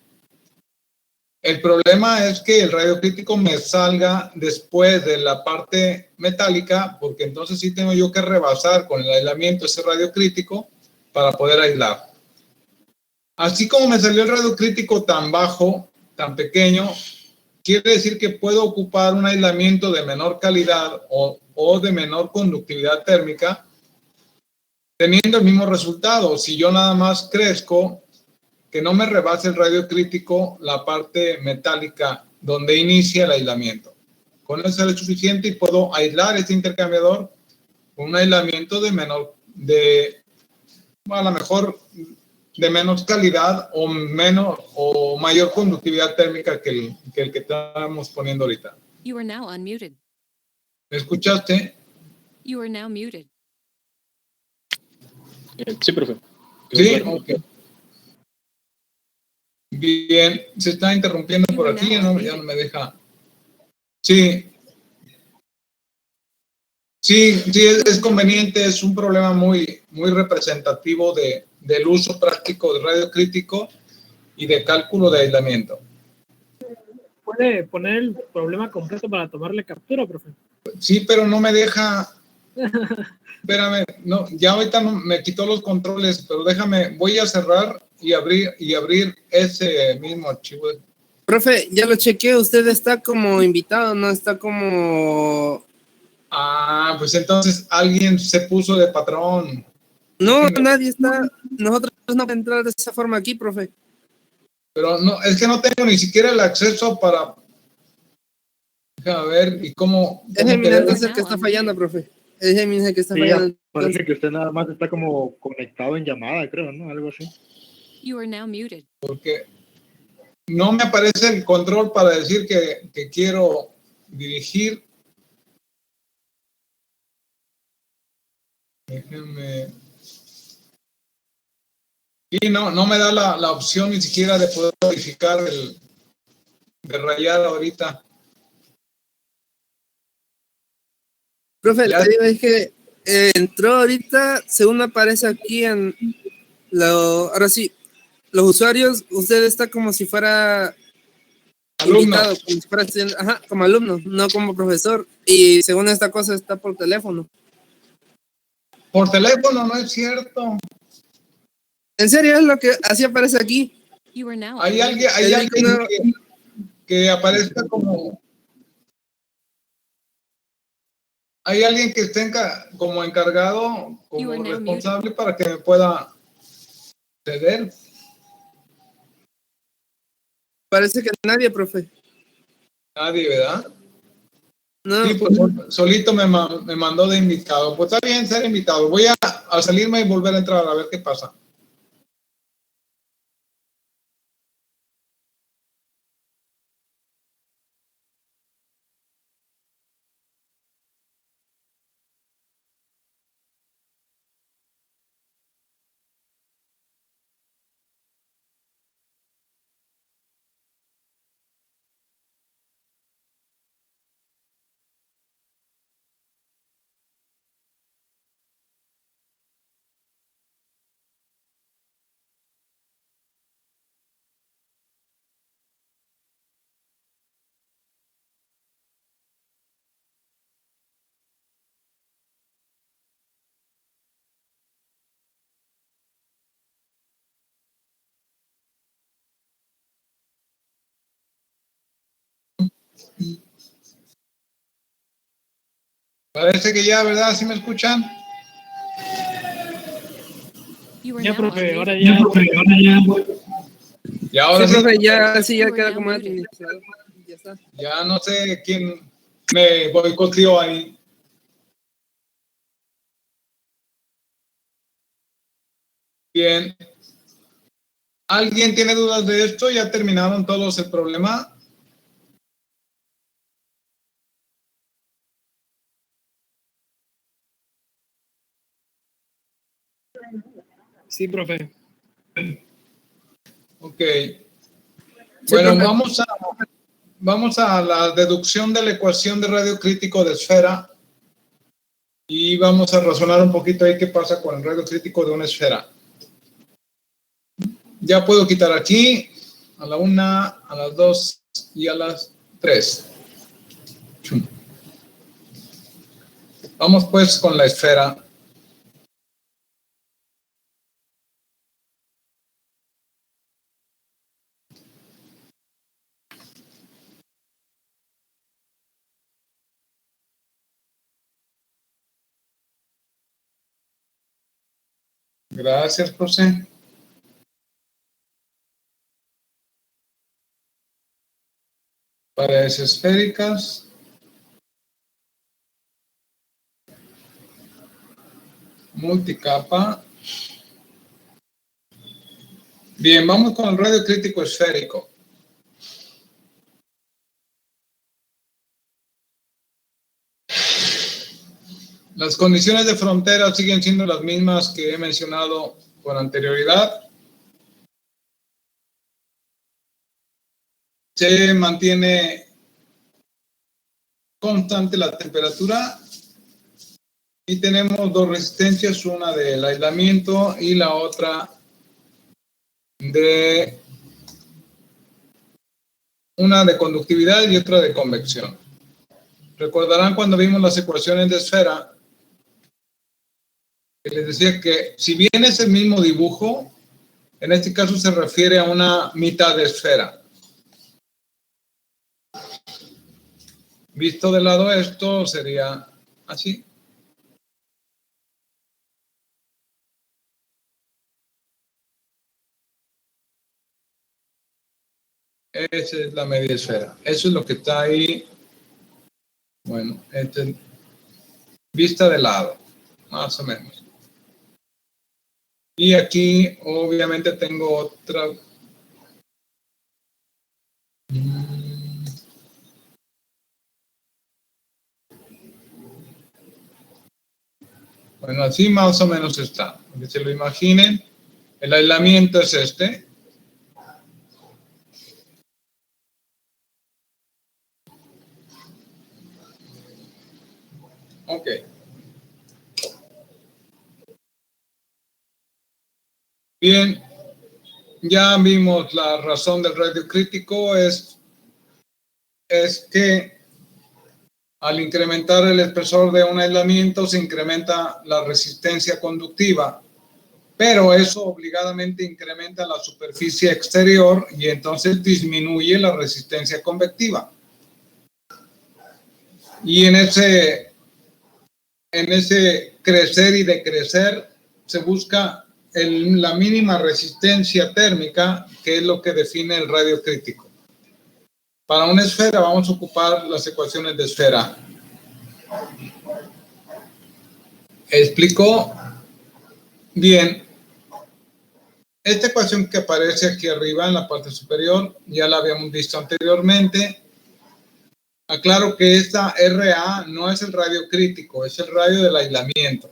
El problema es que el radio crítico me salga después de la parte metálica, porque entonces sí tengo yo que rebasar con el aislamiento ese radio crítico para poder aislar. Así como me salió el radio crítico tan bajo, tan pequeño, quiere decir que puedo ocupar un aislamiento de menor calidad o de menor conductividad térmica, teniendo el mismo resultado. Si yo nada más crezco, que no me rebase el radio crítico la parte metálica donde inicia el aislamiento. Con eso es suficiente y puedo aislar este intercambiador con un aislamiento a lo mejor de menos calidad o mayor conductividad térmica que el que estamos poniendo ahorita. You are now unmuted. ¿Me escuchaste? You are now muted. Sí, profe. Sí, ok. Bien, se está interrumpiendo por aquí, ya no me deja. Sí, es conveniente, es un problema muy representativo del uso práctico del radio crítico y de cálculo de aislamiento. ¿Puede poner el problema completo para tomarle captura, profe? Sí, pero no me deja. Espérame, no, ya ahorita me quitó los controles, pero déjame, voy a cerrar y abrir ese mismo archivo. Profe, ya lo chequeé, usted está como invitado, no está como... Pues entonces alguien se puso de patrón. No, nadie está, nosotros no podemos entrar de esa forma aquí, profe. Pero no, es que no tengo ni siquiera el acceso para... Déjame ver, ¿y cómo Es Gemini querer? entonces el que está fallando, profe. Es Gemini el que está fallando. Parece que usted nada más está como conectado en llamada, creo, ¿no? Algo así. You are now muted. Porque no me aparece el control para decir que quiero dirigir. Déjenme. Y no me da la opción ni siquiera de poder modificar de rayar ahorita. Profe, Ya. te digo, es que entró ahorita, según me aparece aquí en ahora sí, los usuarios, usted está como si fuera Alumno. invitado, como si fuera estudiante, ajá, como alumno, no como profesor. Y según esta cosa está por teléfono. Por teléfono, no es cierto. En serio, es lo que así aparece aquí. You are now Hay unmuted. alguien que aparezca como... Hay alguien que esté como encargado, You como are now responsable para que me pueda ceder. Parece que nadie, profe. Nadie, ¿verdad? No, Sí, pues solito me mandó de invitado. Pues está bien ser invitado. Voy a salirme y volver a entrar a ver qué pasa. Parece que ya, ¿verdad? ¿Sí me escuchan? You are Ya, now profe, ahora unmuted. ya. Y ahora sí, sí, profe, ya, sí, ya You are queda now como muted. administrador. Ya está. ya no sé quién me boicoteó ahí. Bien. ¿Alguien tiene dudas de esto? ¿Ya terminaron todos el problema? Sí, profe. Ok. Sí, Bueno, profe. vamos a la deducción de la ecuación de radio crítico de esfera y vamos a razonar un poquito ahí qué pasa con el radio crítico de una esfera. Ya puedo quitar aquí a la 1, a las 2 y a las 3. Vamos pues con la esfera. Gracias, José. Paredes esféricas. Multicapa. Bien, vamos con el radio crítico esférico. Las condiciones de frontera siguen siendo las mismas que he mencionado con anterioridad. Se mantiene constante la temperatura y tenemos dos resistencias, una del aislamiento y la otra una de conductividad y otra de convección. Recordarán cuando vimos las ecuaciones de esfera, que les decía que si bien es el mismo dibujo, en este caso se refiere a una mitad de esfera. Visto de lado esto sería así. Esa es la media esfera. Eso es lo que está ahí. Bueno, vista de lado, más o menos. Y aquí obviamente tengo otra. Bueno, así más o menos está. Que se lo imaginen. El aislamiento es este. Ok. Bien, ya vimos la razón del radio crítico, es que al incrementar el espesor de un aislamiento se incrementa la resistencia conductiva, pero eso obligadamente incrementa la superficie exterior y entonces disminuye la resistencia convectiva. Y en ese crecer y decrecer se busca la mínima resistencia térmica, que es lo que define el radio crítico. Para una esfera vamos a ocupar las ecuaciones de esfera. ¿Explicó? Bien. Esta ecuación que aparece aquí arriba en la parte superior ya la habíamos visto anteriormente. Aclaro que esta RA no es el radio crítico, es el radio del aislamiento.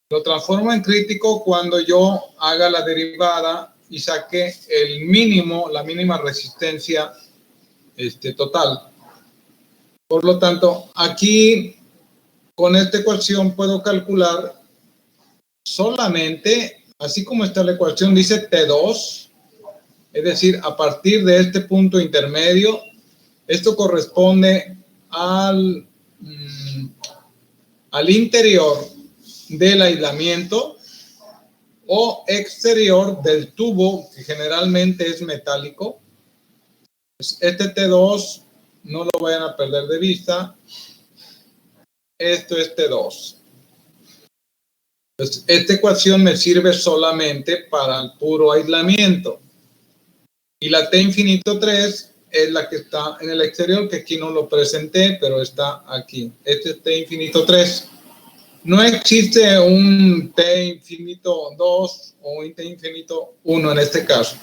Lo transformo en crítico cuando yo haga la derivada y saque el mínimo, la mínima resistencia total. Por lo tanto, aquí con esta ecuación puedo calcular solamente, así como está la ecuación, dice T2, es decir, a partir de este punto intermedio, esto corresponde al interior del aislamiento o exterior del tubo, que generalmente es metálico. Este T2 no lo vayan a perder de vista. Esto es T2. Entonces, esta ecuación me sirve solamente para el puro aislamiento. Y la T infinito 3 es la que está en el exterior, que aquí no lo presenté, pero está aquí. Este es T infinito 3. No existe un T infinito 2 o un T infinito 1 en este caso.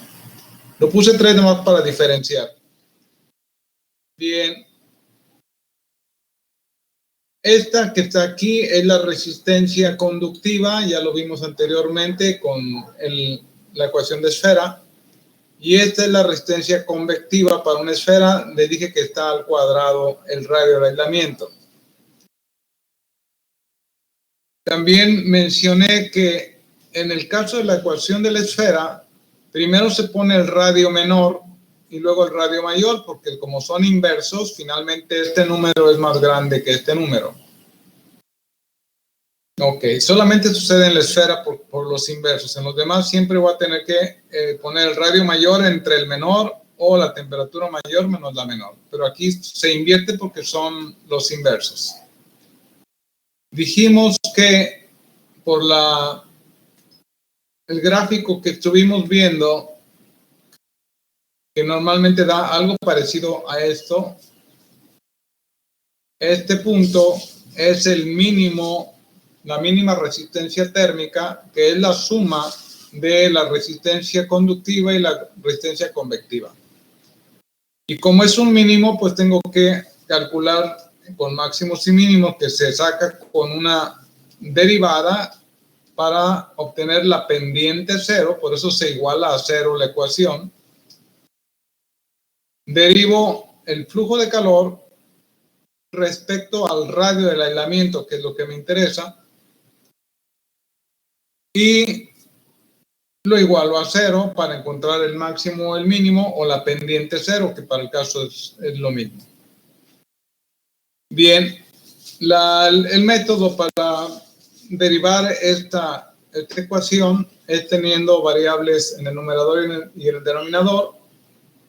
Lo puse 3 nomás para diferenciar. Bien. Esta que está aquí es la resistencia conductiva, ya lo vimos anteriormente con la ecuación de esfera. Y esta es la resistencia convectiva para una esfera. Les dije que está al cuadrado el radio de aislamiento. También mencioné que en el caso de la ecuación de la esfera, primero se pone el radio menor y luego el radio mayor, porque como son inversos, finalmente este número es más grande que este número. Ok, solamente sucede en la esfera por los inversos. En los demás siempre voy a tener que poner el radio mayor entre el menor o la temperatura mayor menos la menor. Pero aquí se invierte porque son los inversos. Dijimos que por el gráfico que estuvimos viendo, que normalmente da algo parecido a esto, este punto es el mínimo, la mínima resistencia térmica, que es la suma de la resistencia conductiva y la resistencia convectiva. Y como es un mínimo, pues tengo que calcular con máximos y mínimos, que se saca con una derivada para obtener la pendiente cero, por eso se iguala a cero la ecuación. Derivo el flujo de calor respecto al radio del aislamiento, que es lo que me interesa, y lo igualo a cero para encontrar el máximo o el mínimo, o la pendiente cero, que para el caso es lo mismo. Bien, el método para derivar esta ecuación es teniendo variables en el numerador y en el denominador.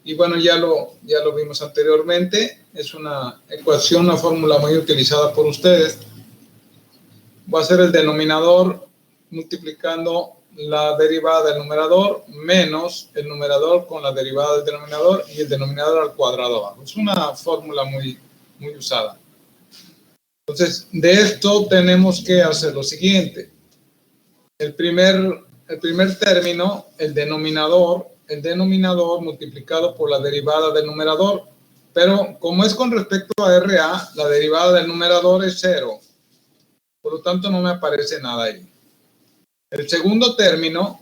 Y bueno, ya lo vimos anteriormente. Es una ecuación, una fórmula muy utilizada por ustedes. Va a ser el denominador multiplicando la derivada del numerador menos el numerador con la derivada del denominador y el denominador al cuadrado abajo. Es una fórmula muy usada. Entonces, de esto tenemos que hacer lo siguiente. El primer término, el denominador multiplicado por la derivada del numerador. Pero como es con respecto a RA, la derivada del numerador es 0. Por lo tanto, no me aparece nada ahí. El segundo término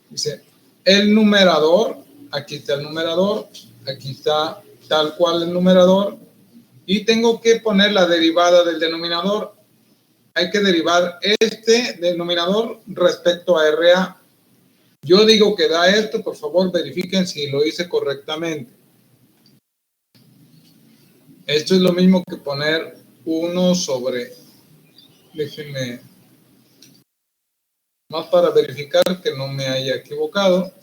dice el numerador. Aquí está el numerador. Aquí está tal cual el numerador. Y tengo que poner la derivada del denominador. Hay que derivar este denominador respecto a RA. Yo digo que da esto, por favor verifiquen si lo hice correctamente. Esto es lo mismo que poner 1 sobre, déjenme, más para verificar que no me haya equivocado.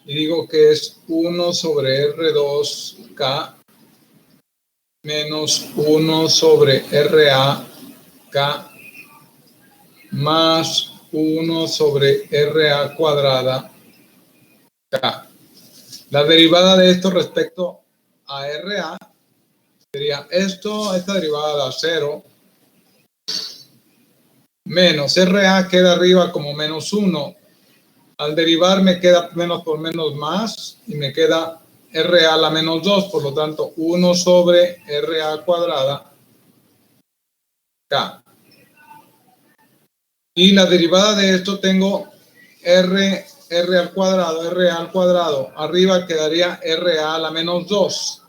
Y digo que es 1 sobre R2K menos 1 sobre RAK más 1 sobre RA cuadrada K. La derivada de esto respecto a RA sería esta derivada da 0 menos RA queda arriba como menos 1. Al derivar me queda menos por menos más y me queda RA a la menos 2, por lo tanto 1 sobre RA cuadrada K. Y la derivada de esto tengo R al cuadrado, RA al cuadrado. Arriba quedaría RA a la menos 2.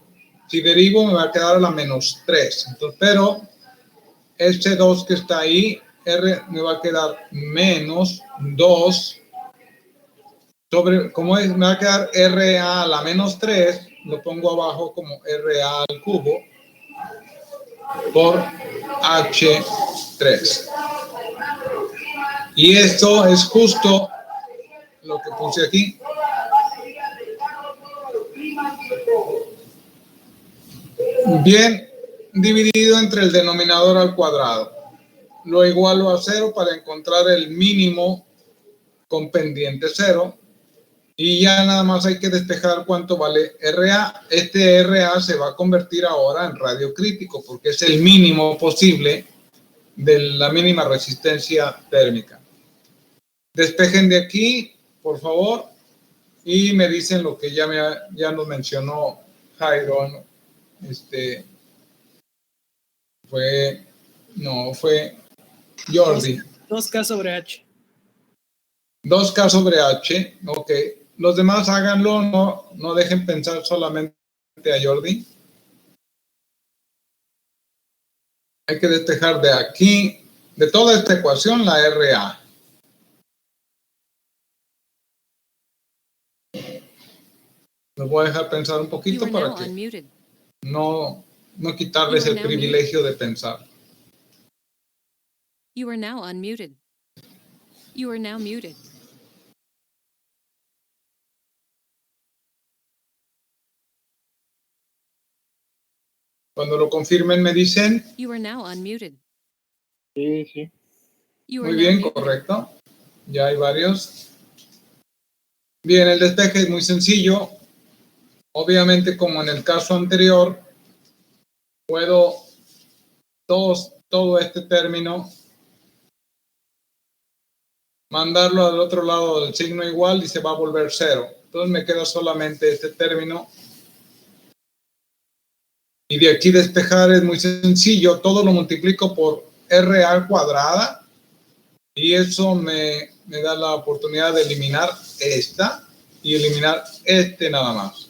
Si derivo me va a quedar a la menos 3. Entonces, pero este 2 que está ahí, R me va a quedar menos 2 sobre, como es, me va a quedar RA a la menos 3, lo pongo abajo como RA al cubo por H3. Y esto es justo lo que puse aquí. Bien dividido entre el denominador al cuadrado. Lo igualo a 0 para encontrar el mínimo con pendiente 0. Y ya nada más hay que despejar cuánto vale RA. Este RA se va a convertir ahora en radio crítico porque es el mínimo posible de la mínima resistencia térmica. Despejen de aquí, por favor, y me dicen lo que ya nos mencionó Jairo, ¿no? Fue Jordi. 2K sobre H. 2K sobre H, ok. Los demás háganlo, no dejen pensar solamente a Jordi. Hay que despejar de aquí, de toda esta ecuación, la RA. Los voy a dejar pensar un poquito para que no quitarles el privilegio de pensar. You are now unmuted. You are now muted. Cuando lo confirmen me dicen. You are now unmuted. Sí, sí. You are Muy now bien, muted. correcto. Ya hay varios. Bien, el despeje es muy sencillo. Obviamente, como en el caso anterior, puedo todo este término mandarlo al otro lado del signo igual y se va a volver 0. Entonces me queda solamente este término. Y de aquí despejar es muy sencillo. Todo lo multiplico por RA cuadrada y eso me da la oportunidad de eliminar esta y eliminar este nada más.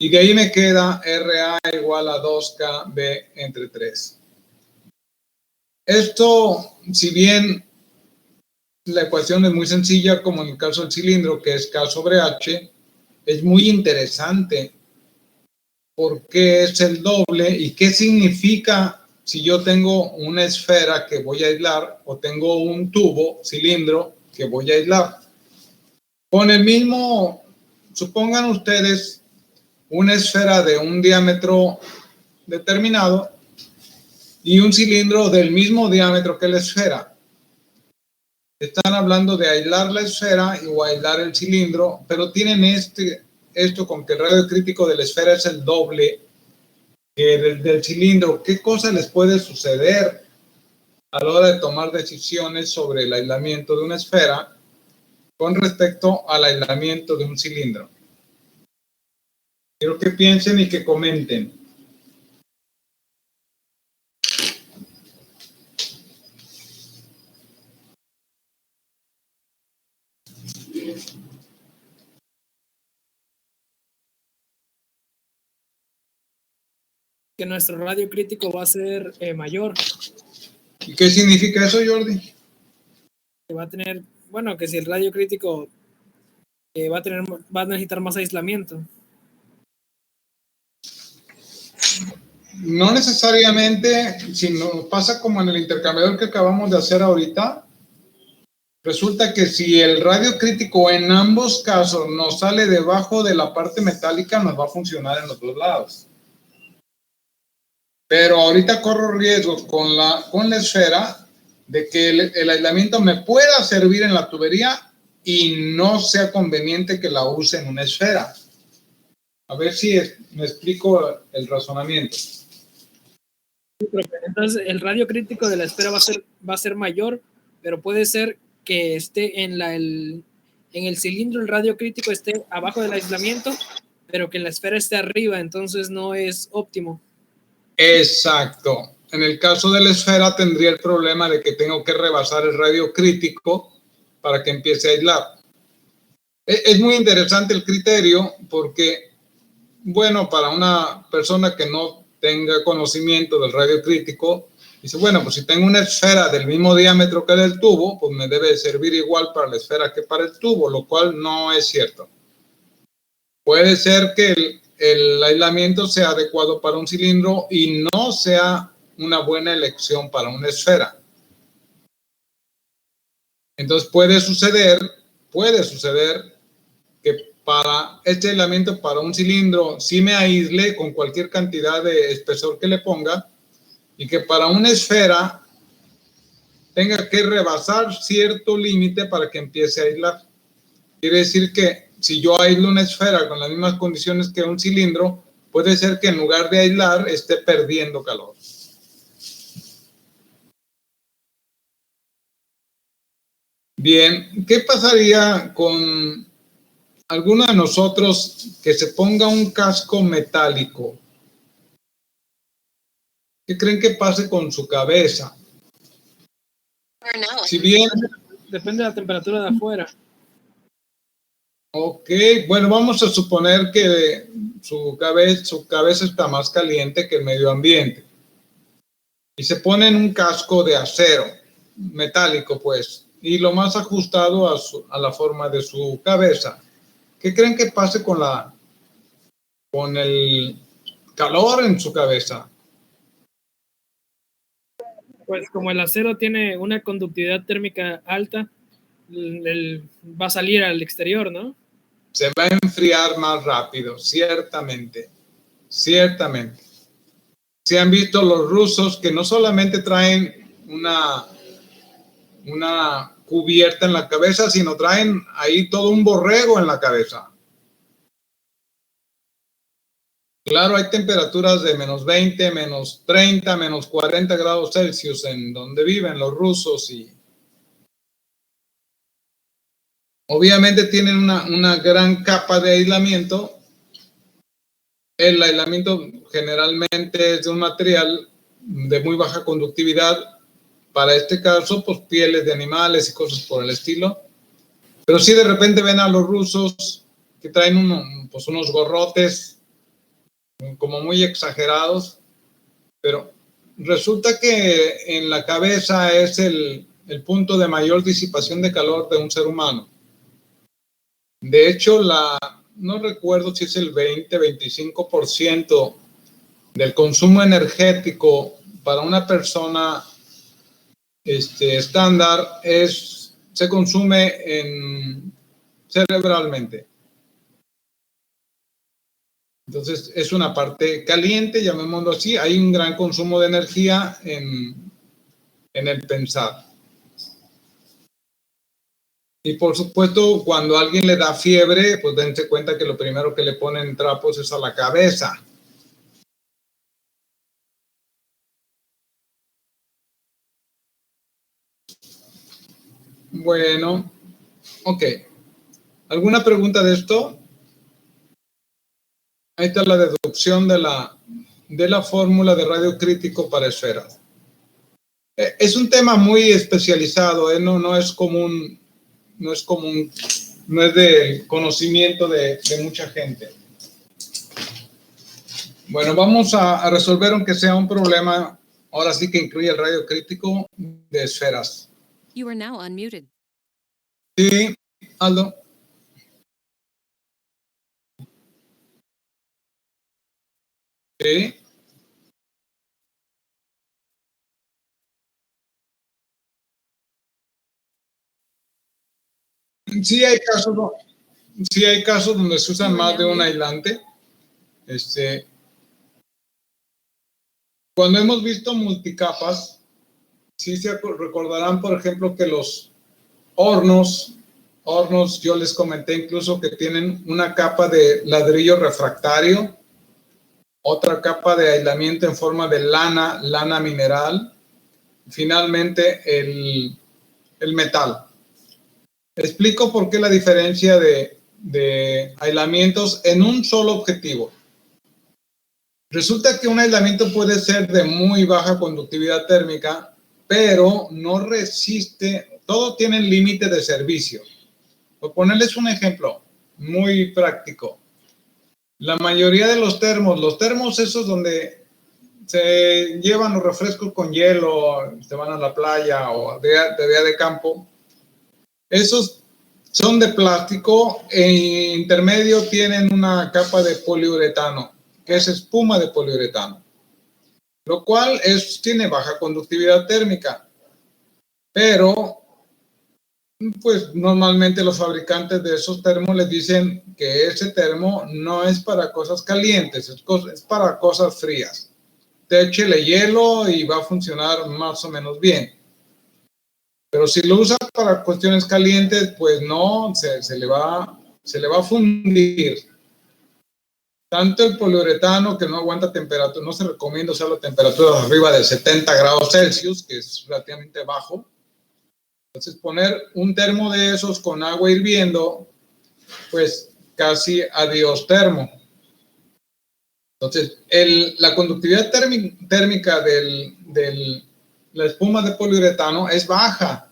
Y de ahí me queda RA igual a 2KB entre 3. Esto, si bien la ecuación es muy sencilla, como en el caso del cilindro, que es K sobre H, es muy interesante porque es el doble y qué significa si yo tengo una esfera que voy a aislar o tengo un tubo, cilindro, que voy a aislar. Con el mismo, supongan ustedes una esfera de un diámetro determinado y un cilindro del mismo diámetro que la esfera. Están hablando de aislar la esfera o aislar el cilindro, pero tienen esto con que el radio crítico de la esfera es el doble que del cilindro. ¿Qué cosa les puede suceder a la hora de tomar decisiones sobre el aislamiento de una esfera con respecto al aislamiento de un cilindro? Quiero que piensen y que comenten. Que nuestro radio crítico va a ser mayor. ¿Y qué significa eso, Jordi? que va a tener, bueno, que si el radio crítico va a necesitar más aislamiento. No necesariamente, si nos pasa como en el intercambiador que acabamos de hacer ahorita, resulta que si el radio crítico en ambos casos nos sale debajo de la parte metálica, nos va a funcionar en los dos lados. Pero ahorita corro riesgos con la esfera de que el aislamiento me pueda servir en la tubería y no sea conveniente que la use en una esfera. A ver si me explico el razonamiento. Entonces, el radio crítico de la esfera va a ser mayor, pero puede ser que esté en el cilindro, el radio crítico esté abajo del aislamiento, pero que la esfera esté arriba, entonces no es óptimo. Exacto. En el caso de la esfera tendría el problema de que tengo que rebasar el radio crítico para que empiece a aislar. Es muy interesante el criterio porque, bueno, para una persona que no tenga conocimiento del radio crítico, dice, bueno, pues si tengo una esfera del mismo diámetro que el tubo, pues me debe servir igual para la esfera que para el tubo, lo cual no es cierto. Puede ser que el aislamiento sea adecuado para un cilindro y no sea una buena elección para una esfera. Entonces puede suceder que para este aislamiento para un cilindro sí me aísle con cualquier cantidad de espesor que le ponga y que para una esfera tenga que rebasar cierto límite para que empiece a aislar. Quiere decir que si yo aíslo una esfera con las mismas condiciones que un cilindro, puede ser que en lugar de aislar esté perdiendo calor. Bien, ¿qué pasaría con alguno de nosotros que se ponga un casco metálico? ¿Qué creen que pase con su cabeza? Si bien... Depende de la temperatura de afuera. Ok, bueno, vamos a suponer que su cabeza está más caliente que el medio ambiente. Y se pone en un casco de acero, metálico pues, y lo más ajustado a la forma de su cabeza. ¿Qué creen que pase con el calor en su cabeza? Pues como el acero tiene una conductividad térmica alta, va a salir al exterior, ¿no? Se va a enfriar más rápido, ciertamente. Ciertamente. Se han visto los rusos que no solamente traen una cubierta en la cabeza, sino traen ahí todo un borrego en la cabeza. Claro, hay temperaturas de menos 20, menos 30, menos 40 grados Celsius en donde viven los rusos y obviamente tienen una gran capa de aislamiento. El aislamiento generalmente es de un material de muy baja conductividad. Para este caso, pues pieles de animales y cosas por el estilo. Pero sí de repente ven a los rusos que traen unos gorrotes como muy exagerados. Pero resulta que en la cabeza es el punto de mayor disipación de calor de un ser humano. De hecho, no recuerdo si es el 20-25% del consumo energético para una persona estándar se consume cerebralmente. Entonces, es una parte caliente, llamémoslo así. Hay un gran consumo de energía en el pensar. Y por supuesto, cuando a alguien le da fiebre, pues dense cuenta que lo primero que le ponen trapos es a la cabeza. Bueno, ok. ¿Alguna pregunta de esto? Ahí está la deducción de la fórmula de radio crítico para esferas. Es un tema muy especializado, no es común. No es del conocimiento de mucha gente. Bueno, vamos a resolver aunque sea un problema, ahora sí que incluye el radio crítico de esferas. You are now unmuted. Sí, Aldo. Sí. Sí hay casos, sí hay casos donde se usan más de un aislante. Cuando hemos visto multicapas, sí se recordarán, por ejemplo, que los hornos, yo les comenté incluso que tienen una capa de ladrillo refractario, otra capa de aislamiento en forma de lana mineral, finalmente el metal. Explico por qué la diferencia de aislamientos en un solo objetivo. Resulta que un aislamiento puede ser de muy baja conductividad térmica, pero no resiste, todo tiene límite de servicio. Por ponerles un ejemplo muy práctico, la mayoría de los termos esos donde se llevan los refrescos con hielo, se van a la playa o de día de campo, esos son de plástico e intermedio tienen una capa de poliuretano, que es espuma de poliuretano, lo cual tiene baja conductividad térmica, pero pues normalmente los fabricantes de esos termos les dicen que ese termo no es para cosas calientes, es para cosas frías. Échele hielo y va a funcionar más o menos bien. Pero si lo usa para cuestiones calientes, pues no, se le va a fundir. Tanto el poliuretano que no aguanta temperatura, no se recomienda usarlo a temperaturas arriba de 70 grados Celsius, que es relativamente bajo. Entonces, poner un termo de esos con agua hirviendo, pues casi adiós termo. Entonces, la conductividad térmica de la espuma de poliuretano es baja,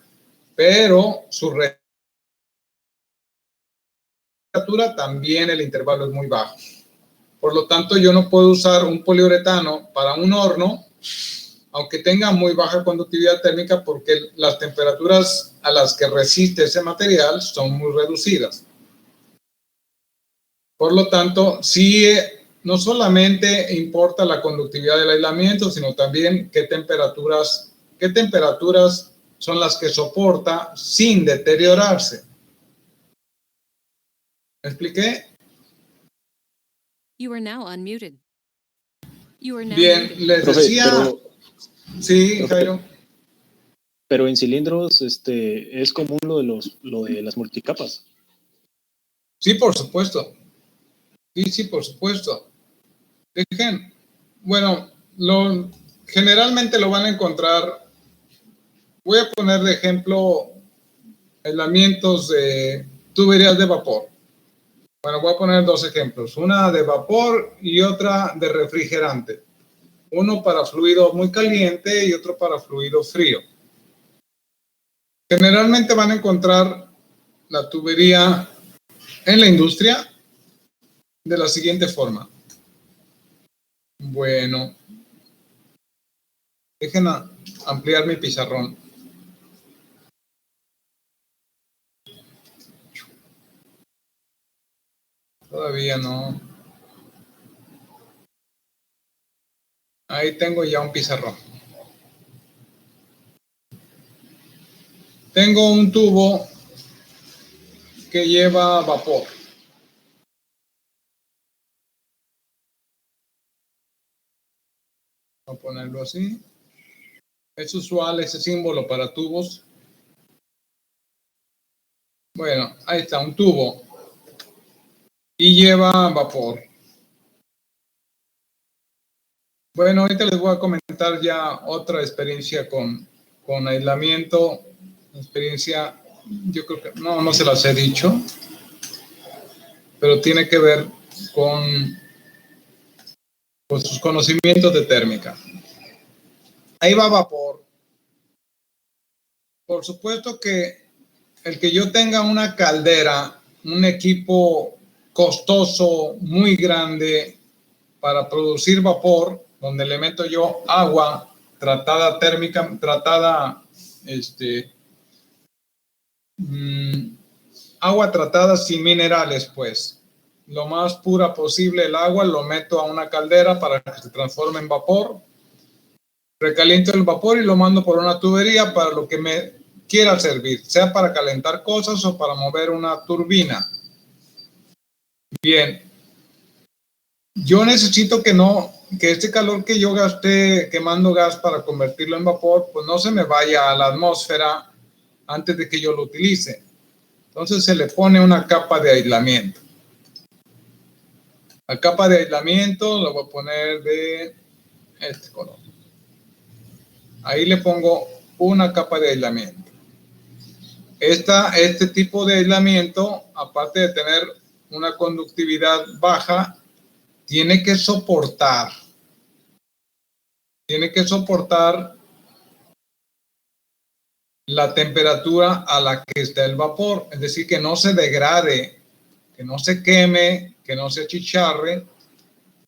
pero su temperatura también el intervalo es muy bajo. Por lo tanto, yo no puedo usar un poliuretano para un horno, aunque tenga muy baja conductividad térmica, porque las temperaturas a las que resiste ese material son muy reducidas. Por lo tanto, sí, no solamente importa la conductividad del aislamiento, sino también qué temperaturas son las que soporta sin deteriorarse. ¿Me expliqué? You are now unmuted. You are now Bien, muted. les Profe, decía... Sí, Jairo. Pero en cilindros es común lo de las multicapas. Sí, por supuesto. Sí, por supuesto. Bueno, generalmente lo van a encontrar. Voy a poner de ejemplo aislamientos de tuberías de vapor. Bueno, voy a poner dos ejemplos, una de vapor y otra de refrigerante. Uno para fluido muy caliente y otro para fluido frío. Generalmente van a encontrar la tubería en la industria de la siguiente forma. Bueno, dejen ampliar mi pizarrón. Todavía no. Ahí tengo ya un pizarrón. Tengo un tubo que lleva vapor. Voy a ponerlo así. Es usual ese símbolo para tubos. Bueno, ahí está, un tubo. Y lleva vapor. Bueno, ahorita les voy a comentar ya otra experiencia con aislamiento. Experiencia, yo creo que no se las he dicho, pero tiene que ver con sus conocimientos de térmica. Ahí va vapor. Por supuesto que el que yo tenga una caldera, un equipo costoso, muy grande para producir vapor, donde le meto yo agua tratada térmica, tratada agua tratada sin minerales, pues. Lo más pura posible el agua, lo meto a una caldera para que se transforme en vapor. Recaliento el vapor y lo mando por una tubería para lo que me quiera servir, sea para calentar cosas o para mover una turbina. Bien. Yo necesito que este calor que yo gasté quemando gas para convertirlo en vapor, pues no se me vaya a la atmósfera antes de que yo lo utilice. Entonces se le pone una capa de aislamiento. La capa de aislamiento lo voy a poner de este color. Ahí le pongo una capa de aislamiento. Este tipo de aislamiento, aparte de tener una conductividad baja, tiene que soportar la temperatura a la que está el vapor, es decir, que no se degrade, que no se queme, que no se achicharre,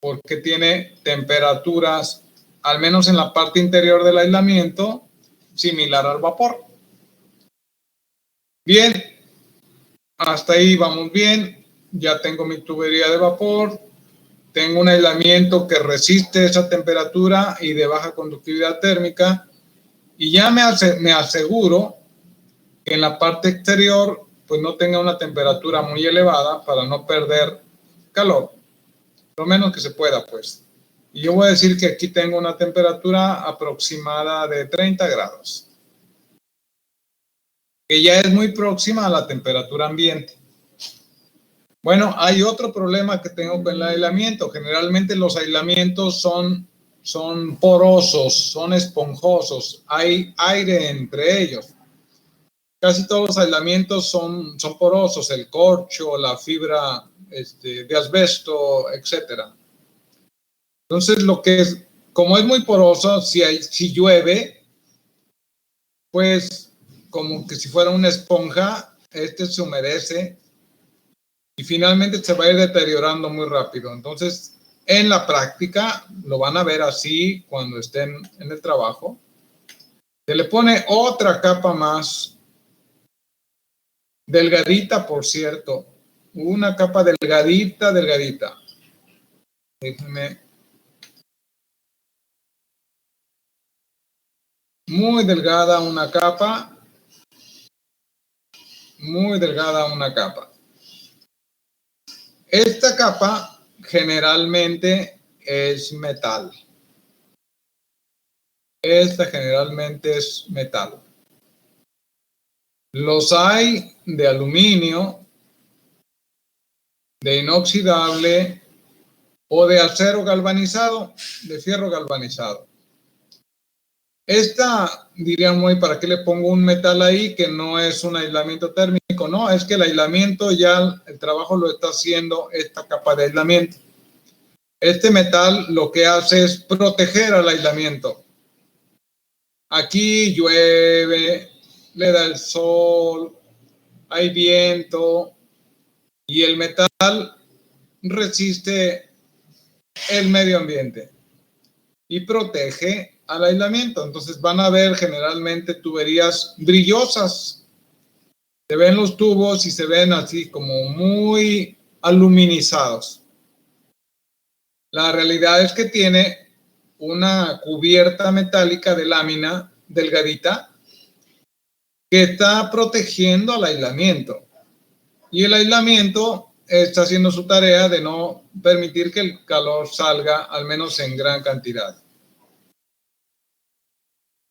porque tiene temperaturas, al menos en la parte interior del aislamiento, similar al vapor. Bien, hasta ahí vamos bien. Ya tengo mi tubería de vapor, tengo un aislamiento que resiste esa temperatura y de baja conductividad térmica, y ya me aseguro que en la parte exterior pues no tenga una temperatura muy elevada para no perder calor, lo menos que se pueda, pues. Y yo voy a decir que aquí tengo una temperatura aproximada de 30 grados, que ya es muy próxima a la temperatura ambiente. Bueno, hay otro problema que tengo con el aislamiento. Generalmente los aislamientos son porosos, son esponjosos, hay aire entre ellos. Casi todos los aislamientos son porosos, el corcho, la fibra de asbesto, etcétera. Entonces, como es muy poroso, si llueve, pues como que si fuera una esponja, se humedece y finalmente se va a ir deteriorando muy rápido. Entonces, en la práctica, lo van a ver así cuando estén en el trabajo. Se le pone otra capa más, delgadita, por cierto. Una capa delgadita. Déjenme. Muy delgada una capa. Muy delgada una capa. Esta capa generalmente es metal. Esta generalmente es metal. Los hay de aluminio, de inoxidable o de acero galvanizado, de fierro galvanizado. Esta, dirían muy, ¿para qué le pongo un metal ahí que no es un aislamiento térmico? No, es que el aislamiento ya, el trabajo lo está haciendo esta capa de aislamiento. Este metal lo que hace es proteger al aislamiento. Aquí llueve, le da el sol, hay viento y el metal resiste el medio ambiente y protege al aislamiento. Entonces van a ver generalmente tuberías brillosas. Se ven los tubos y se ven así como muy aluminizados. La realidad es que tiene una cubierta metálica de lámina delgadita que está protegiendo al aislamiento. Y el aislamiento está haciendo su tarea de no permitir que el calor salga, al menos en gran cantidad.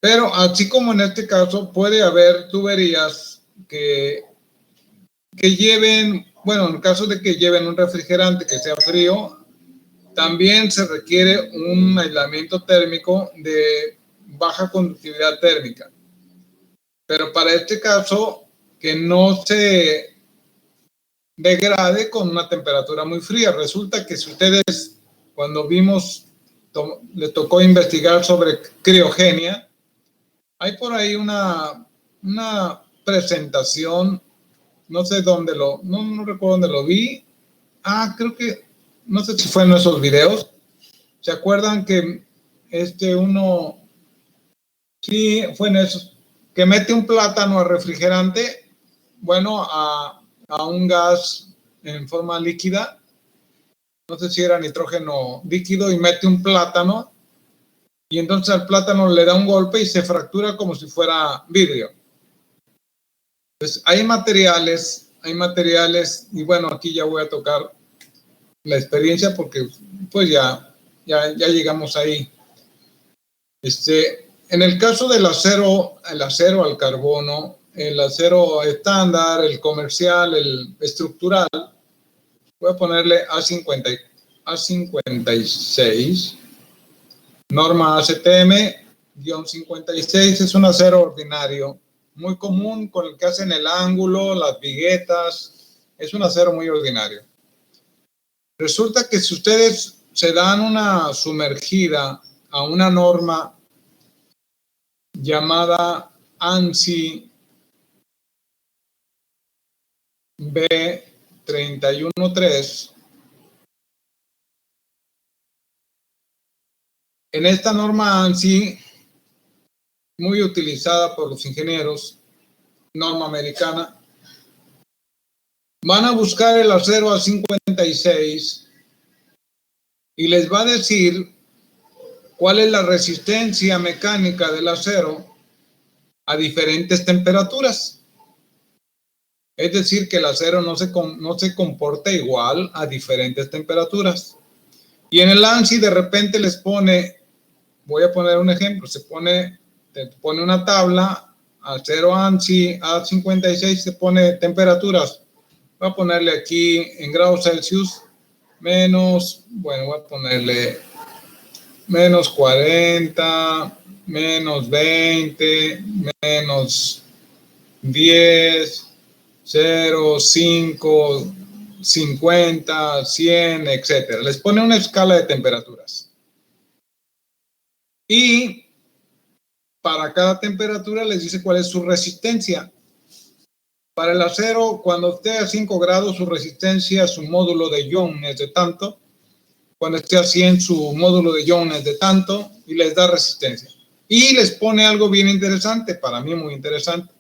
Pero así como en este caso, puede haber tuberías que lleven, bueno, en caso de que lleven un refrigerante que sea frío, también se requiere un aislamiento térmico de baja conductividad térmica. Pero para este caso, que no se degrade con una temperatura muy fría. Resulta que si ustedes, cuando le tocó investigar sobre criogenia, hay por ahí una presentación, no sé dónde no recuerdo dónde lo vi. Creo que, no sé si fue en esos videos. ¿Se acuerdan que sí, fue en esos, que mete un plátano al refrigerante? Bueno, a un gas en forma líquida, no sé si era nitrógeno líquido, y mete un plátano, y entonces al plátano le da un golpe y se fractura como si fuera vidrio. Entonces hay materiales, y bueno, aquí ya voy a tocar la experiencia porque pues ya llegamos ahí. En el caso del acero, el acero al carbono, el acero estándar, el comercial, el estructural, voy a ponerle A56, norma ACTM-56, es un acero ordinario, muy común, con el que hacen el ángulo, las viguetas, es un acero muy ordinario. Resulta que si ustedes se dan una sumergida a una norma llamada ANSI B313, en esta norma ANSI, muy utilizada por los ingenieros, norma americana, van a buscar el acero A56 y les va a decir cuál es la resistencia mecánica del acero a diferentes temperaturas. Es decir, que el acero no se comporta igual a diferentes temperaturas. Y en el ANSI de repente les pone, voy a poner un ejemplo, te pone una tabla, acero ANSI A56, se pone temperaturas. Voy a ponerle aquí en grados Celsius, voy a ponerle menos 40, menos 20, menos 10, 0, 5, 50, 100, etcétera. Les pone una escala de temperaturas. Y para cada temperatura les dice cuál es su resistencia. Para el acero, cuando esté a 5 grados, su resistencia, su módulo de Young es de tanto. Cuando esté a 100, su módulo de Young es de tanto, y les da resistencia. Y les pone algo bien interesante, para mí muy interesante.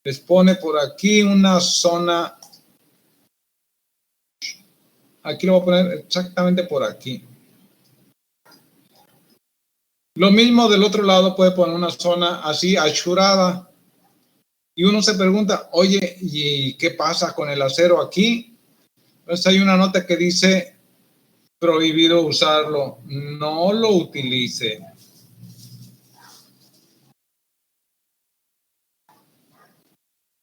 Les pone por aquí una zona, aquí lo voy a poner exactamente por aquí. Lo mismo del otro lado, puede poner una zona así achurada. Y uno se pregunta, oye, ¿y qué pasa con el acero aquí? Entonces hay una nota que dice, prohibido usarlo, no lo utilice. O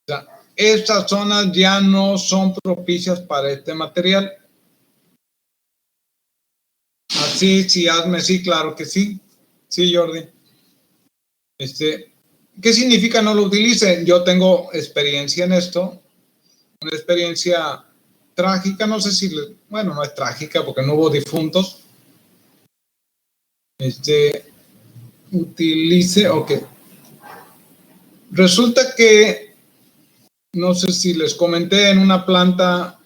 sea, estas zonas ya no son propicias para este material. Así, sí, hazme, sí, claro que sí. Sí, Jordi. ¿Qué significa no lo utilice? Yo tengo experiencia en esto, una experiencia trágica, no sé si, bueno, no es trágica porque no hubo difuntos. Utilice, ok. Resulta que, no sé si les comenté, en una planta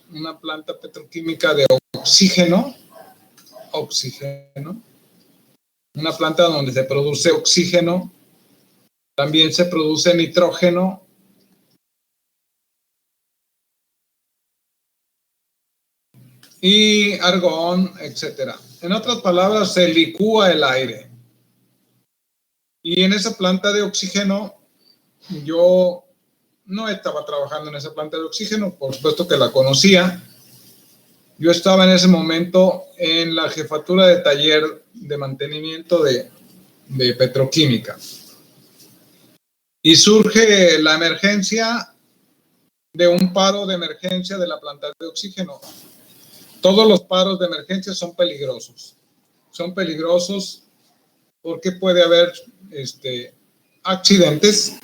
petroquímica de oxígeno, una planta donde se produce oxígeno, también se produce nitrógeno, y argón, etcétera. En otras palabras, se licúa el aire. Y en esa planta de oxígeno, yo no estaba trabajando en esa planta de oxígeno, por supuesto que la conocía. Yo estaba en ese momento en la jefatura de taller de mantenimiento de petroquímica. Y surge la emergencia de un paro de emergencia de la planta de oxígeno. Todos los paros de emergencia son peligrosos. Son peligrosos porque puede haber accidentes,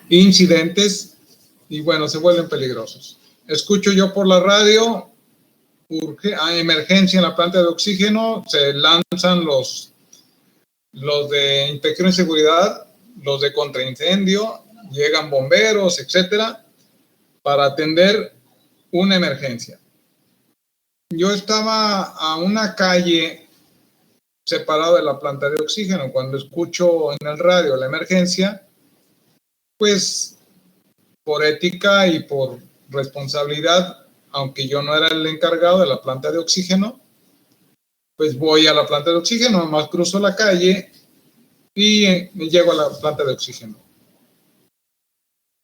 incidentes, y bueno, se vuelven peligrosos. Escucho yo por la radio, hay emergencia en la planta de oxígeno, se lanzan los de inspección y seguridad, los de contraincendio, llegan bomberos, etcétera, para atender una emergencia. Yo estaba a una calle separado de la planta de oxígeno. Cuando escucho en el radio la emergencia, pues por ética y por responsabilidad, aunque yo no era el encargado de la planta de oxígeno, pues voy a la planta de oxígeno, nomás cruzo la calle y llego a la planta de oxígeno.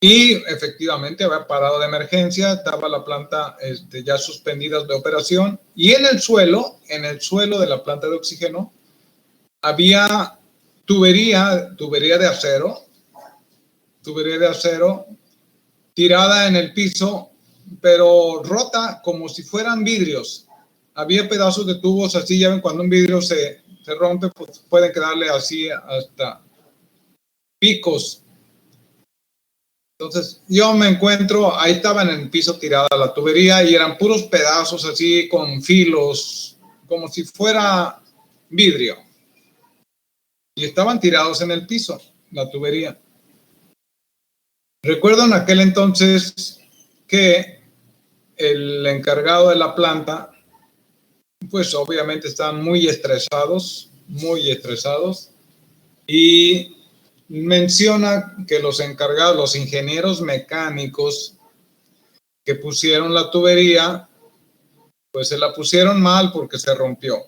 Y efectivamente había parado de emergencia, estaba la planta ya suspendida de operación, y en el suelo de la planta de oxígeno, había tubería de acero tirada en el piso, pero rota como si fueran vidrios. Había pedazos de tubos así, ya ven, cuando un vidrio se rompe, pues pueden quedarle así hasta picos. Entonces, yo me encuentro, ahí estaba en el piso tirada la tubería y eran puros pedazos así con filos, como si fuera vidrio. Y estaban tirados en el piso, la tubería. Recuerdo en aquel entonces que el encargado de la planta, pues obviamente estaban muy estresados, y menciona que los encargados, los ingenieros mecánicos que pusieron la tubería, pues se la pusieron mal porque se rompió.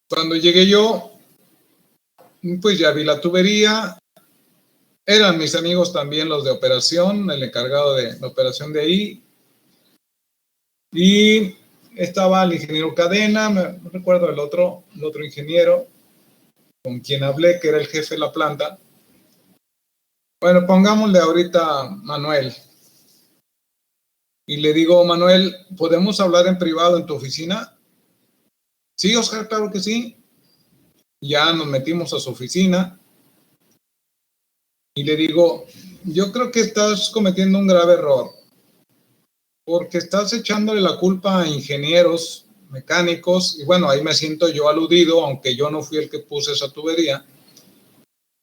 Cuando llegué yo, pues ya vi la tubería, eran mis amigos también los de operación, el encargado de la operación de ahí, y estaba el ingeniero Cadena, no recuerdo el otro ingeniero con quien hablé, que era el jefe de la planta. Bueno, pongámosle ahorita Manuel. Y le digo, Manuel, ¿podemos hablar en privado en tu oficina? Sí, Oscar, claro que sí. Ya nos metimos a su oficina. Y le digo, yo creo que estás cometiendo un grave error. Porque estás echándole la culpa a ingenieros mecánicos, y bueno, ahí me siento yo aludido, aunque yo no fui el que puse esa tubería,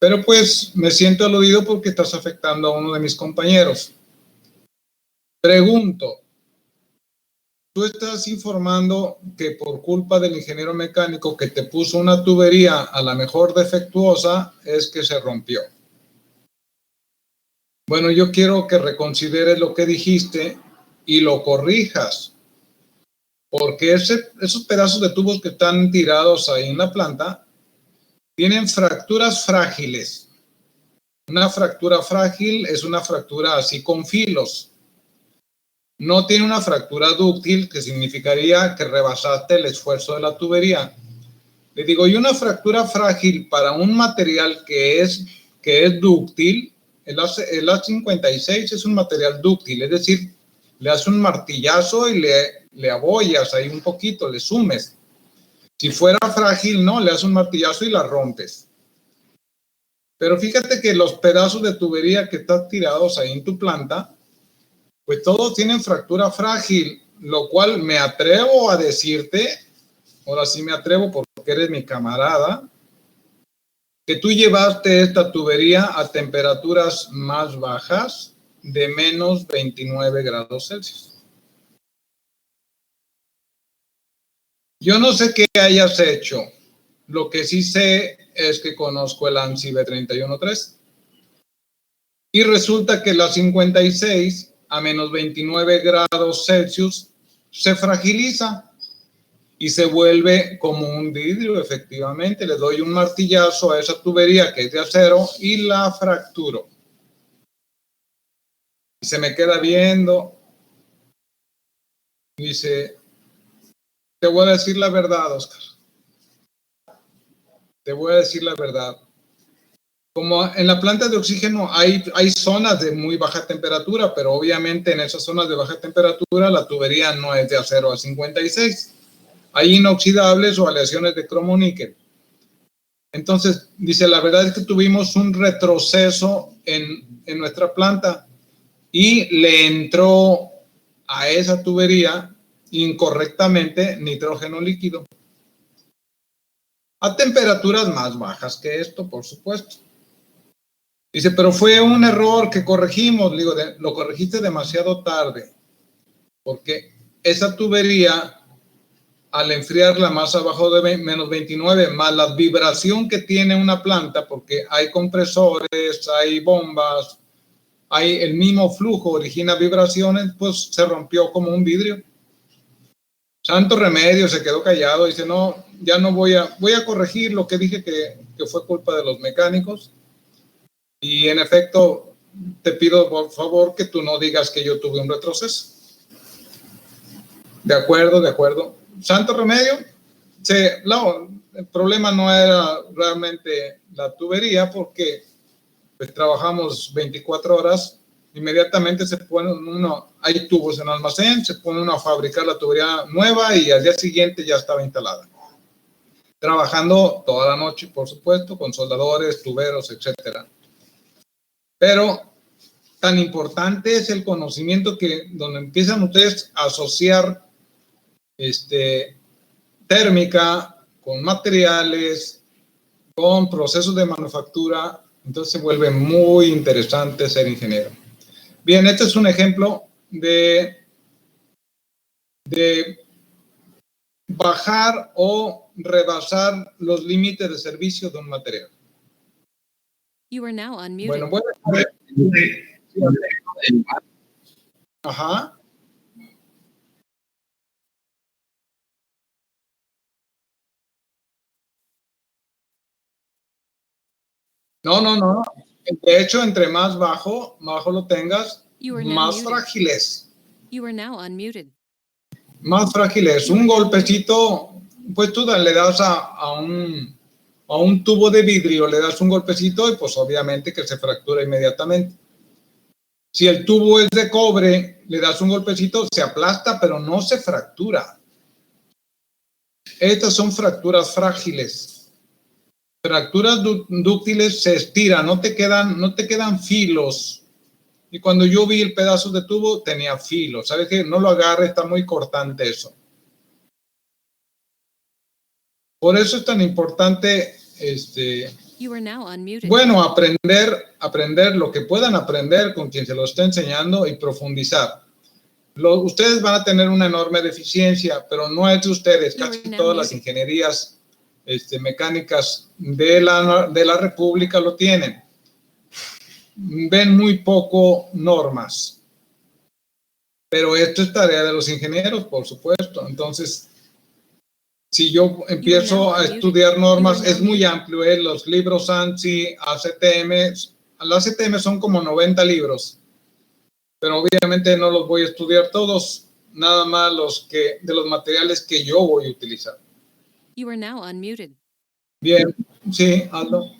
pero pues me siento aludido porque estás afectando a uno de mis compañeros. Pregunto, ¿tú estás informando que por culpa del ingeniero mecánico que te puso una tubería a la mejor defectuosa es que se rompió? Bueno, yo quiero que reconsideres lo que dijiste y lo corrijas. Porque esos pedazos de tubos que están tirados ahí en la planta tienen fracturas frágiles. Una fractura frágil es una fractura así con filos. No tiene una fractura dúctil, que significaría que rebasaste el esfuerzo de la tubería. Le digo, y una fractura frágil para un material que es dúctil, el A56 es un material dúctil, es decir, le haces un martillazo y le abollas ahí un poquito, le sumes. Si fuera frágil, no, le haces un martillazo y la rompes. Pero fíjate que los pedazos de tubería que están tirados ahí en tu planta, pues todos tienen fractura frágil, lo cual me atrevo a decirte, ahora sí me atrevo porque eres mi camarada, que tú llevaste esta tubería a temperaturas más bajas de menos 29 grados Celsius. Yo no sé qué hayas hecho. Lo que sí sé es que conozco el ANSI B313. Y resulta que la 56 a menos 29 grados Celsius se fragiliza y se vuelve como un vidrio, efectivamente. Le doy un martillazo a esa tubería que es de acero y la fracturo. Y se me queda viendo. Dice, te voy a decir la verdad, Oscar. Te voy a decir la verdad. Como en la planta de oxígeno hay zonas de muy baja temperatura, pero obviamente en esas zonas de baja temperatura la tubería no es de acero A56. Hay inoxidables o aleaciones de cromo-níquel. Entonces, dice, la verdad es que tuvimos un retroceso en nuestra planta y le entró a esa tubería incorrectamente nitrógeno líquido. A temperaturas más bajas que esto, por supuesto. Dice, pero fue un error que corregimos. Le digo, lo corregiste demasiado tarde, porque esa tubería, al enfriarla más abajo de menos 29, más la vibración que tiene una planta, porque hay compresores, hay bombas, hay el mismo flujo, origina vibraciones, pues se rompió como un vidrio. Santo remedio, se quedó callado, dice, no, ya no voy a corregir lo que dije que fue culpa de los mecánicos. Y en efecto, te pido por favor que tú no digas que yo tuve un retroceso. De acuerdo, de acuerdo. Santo remedio, no, el problema no era realmente la tubería, porque pues, trabajamos 24 horas, inmediatamente se pone hay tubos en almacén, se pone uno a fabricar la tubería nueva y al día siguiente ya estaba instalada. Trabajando toda la noche, por supuesto, con soldadores, tuberos, etcétera. Pero tan importante es el conocimiento que donde empiezan ustedes a asociar térmica con materiales, con procesos de manufactura, entonces se vuelve muy interesante ser ingeniero. Bien, este es un ejemplo de bajar o rebasar los límites de servicio de un material. You are now unmuted. Bueno, bueno. Ajá. No. De hecho, entre más bajo lo tengas, You are now más muted. frágil es. You are now unmuted. Más frágil es. Un golpecito, pues tú le das a un tubo de vidrio, le das un golpecito y pues obviamente que se fractura inmediatamente. Si el tubo es de cobre, le das un golpecito, se aplasta, pero no se fractura. Estas son fracturas frágiles. Fracturas dúctiles se estiran, no te quedan filos. Y cuando yo vi el pedazo de tubo, tenía filos. ¿Sabes qué? No lo agarre, está muy cortante eso. Por eso es tan importante, You are now unmuted. bueno, aprender lo que puedan aprender con quien se lo está enseñando y profundizar. Ustedes van a tener una enorme deficiencia, pero no es de ustedes. Casi todas las ingenierías mecánicas de la República lo tienen. Ven muy poco normas. Pero esto es tarea de los ingenieros, por supuesto. Entonces, si yo empiezo a estudiar normas, es muy amplio, los libros ANSI, ACTM. Las ACTM son como 90 libros, pero obviamente no los voy a estudiar todos, nada más de los materiales que yo voy a utilizar. You are now unmuted. Bien, sí, hazlo.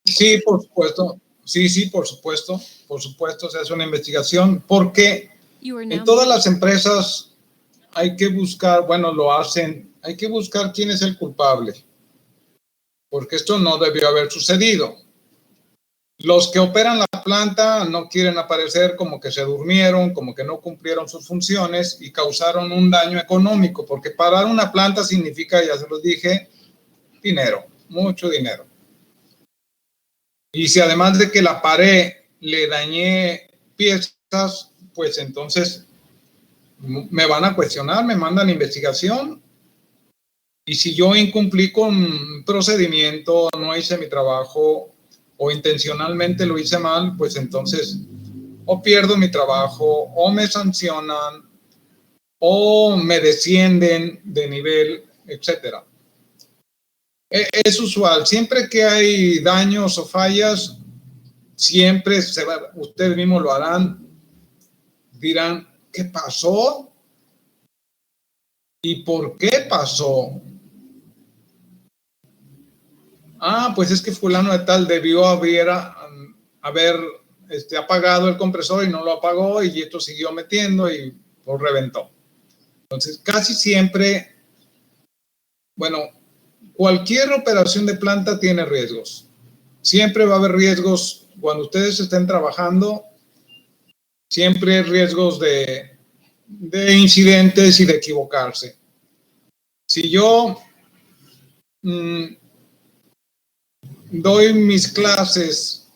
Sí, por supuesto. Sí, por supuesto. Por supuesto, se hace una investigación porque You are en now todas muted. las empresas hay que buscar, bueno, lo hacen, hay que buscar quién es el culpable, porque esto no debió haber sucedido. Los que operan la planta no quieren aparecer como que se durmieron, como que no cumplieron sus funciones y causaron un daño económico, porque parar una planta significa, ya se los dije, dinero, mucho dinero. Y si además de que la paré, le dañé piezas, pues entonces me van a cuestionar, me mandan investigación. Y si yo incumplí con procedimiento, no hice mi trabajo o intencionalmente lo hice mal, pues entonces o pierdo mi trabajo o me sancionan o me descienden de nivel, etcétera. Es usual, siempre que hay daños o fallas, siempre ustedes mismos lo harán, dirán, ¿qué pasó? ¿Y por qué pasó? Pues es que fulano de tal debió haber apagado el compresor y no lo apagó y esto siguió metiendo y pues reventó. Entonces, casi siempre, bueno, cualquier operación de planta tiene riesgos. Siempre va a haber riesgos cuando ustedes estén trabajando. Siempre hay riesgos de incidentes y de equivocarse. Si yo doy mis clases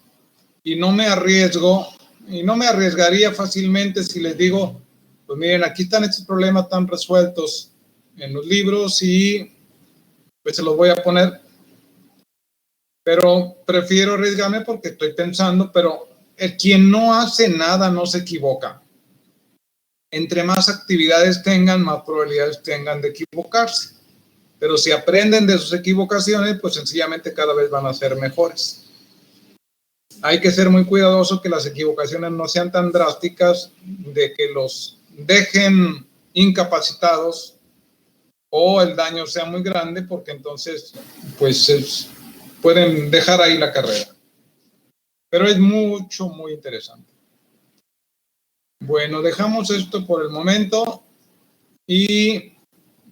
y no me arriesgo, y no me arriesgaría fácilmente si les digo, pues miren, aquí están estos problemas tan resueltos, en los libros y pues se los voy a poner. Pero prefiero arriesgarme porque estoy pensando, pero el quien no hace nada no se equivoca. Entre más actividades tengan, más probabilidades tengan de equivocarse. Pero si aprenden de sus equivocaciones, pues sencillamente cada vez van a ser mejores. Hay que ser muy cuidadoso que las equivocaciones no sean tan drásticas de que los dejen incapacitados o el daño sea muy grande, porque entonces pues pueden dejar ahí la carrera. Pero es muy interesante. Bueno, dejamos esto por el momento y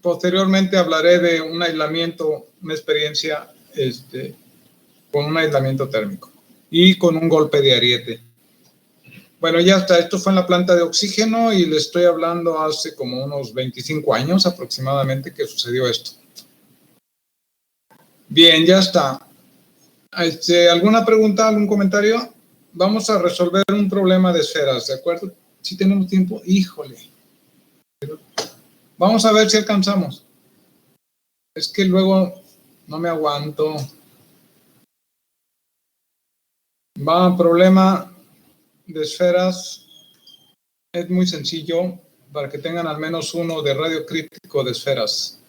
posteriormente hablaré de un aislamiento, una experiencia con un aislamiento térmico y con un golpe de ariete. Bueno, ya está. Esto fue en la planta de oxígeno y le estoy hablando hace como unos 25 años aproximadamente que sucedió esto. Bien, ya está. ¿Alguna pregunta, algún comentario? Vamos a resolver un problema de esferas, ¿de acuerdo? Si tenemos tiempo, híjole. Vamos a ver si alcanzamos. Es que luego no me aguanto. Problema de esferas. Es muy sencillo para que tengan al menos uno de radio crítico de esferas.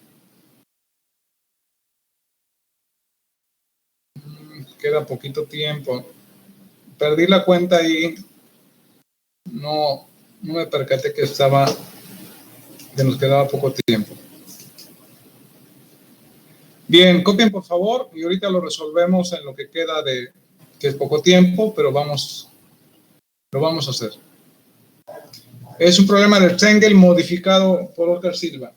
Queda poquito tiempo. Perdí la cuenta y no me percaté que nos quedaba poco tiempo. Bien, copien por favor y ahorita lo resolvemos en lo que queda que es poco tiempo, pero lo vamos a hacer. Es un problema de Stengel modificado por Oscar Silva.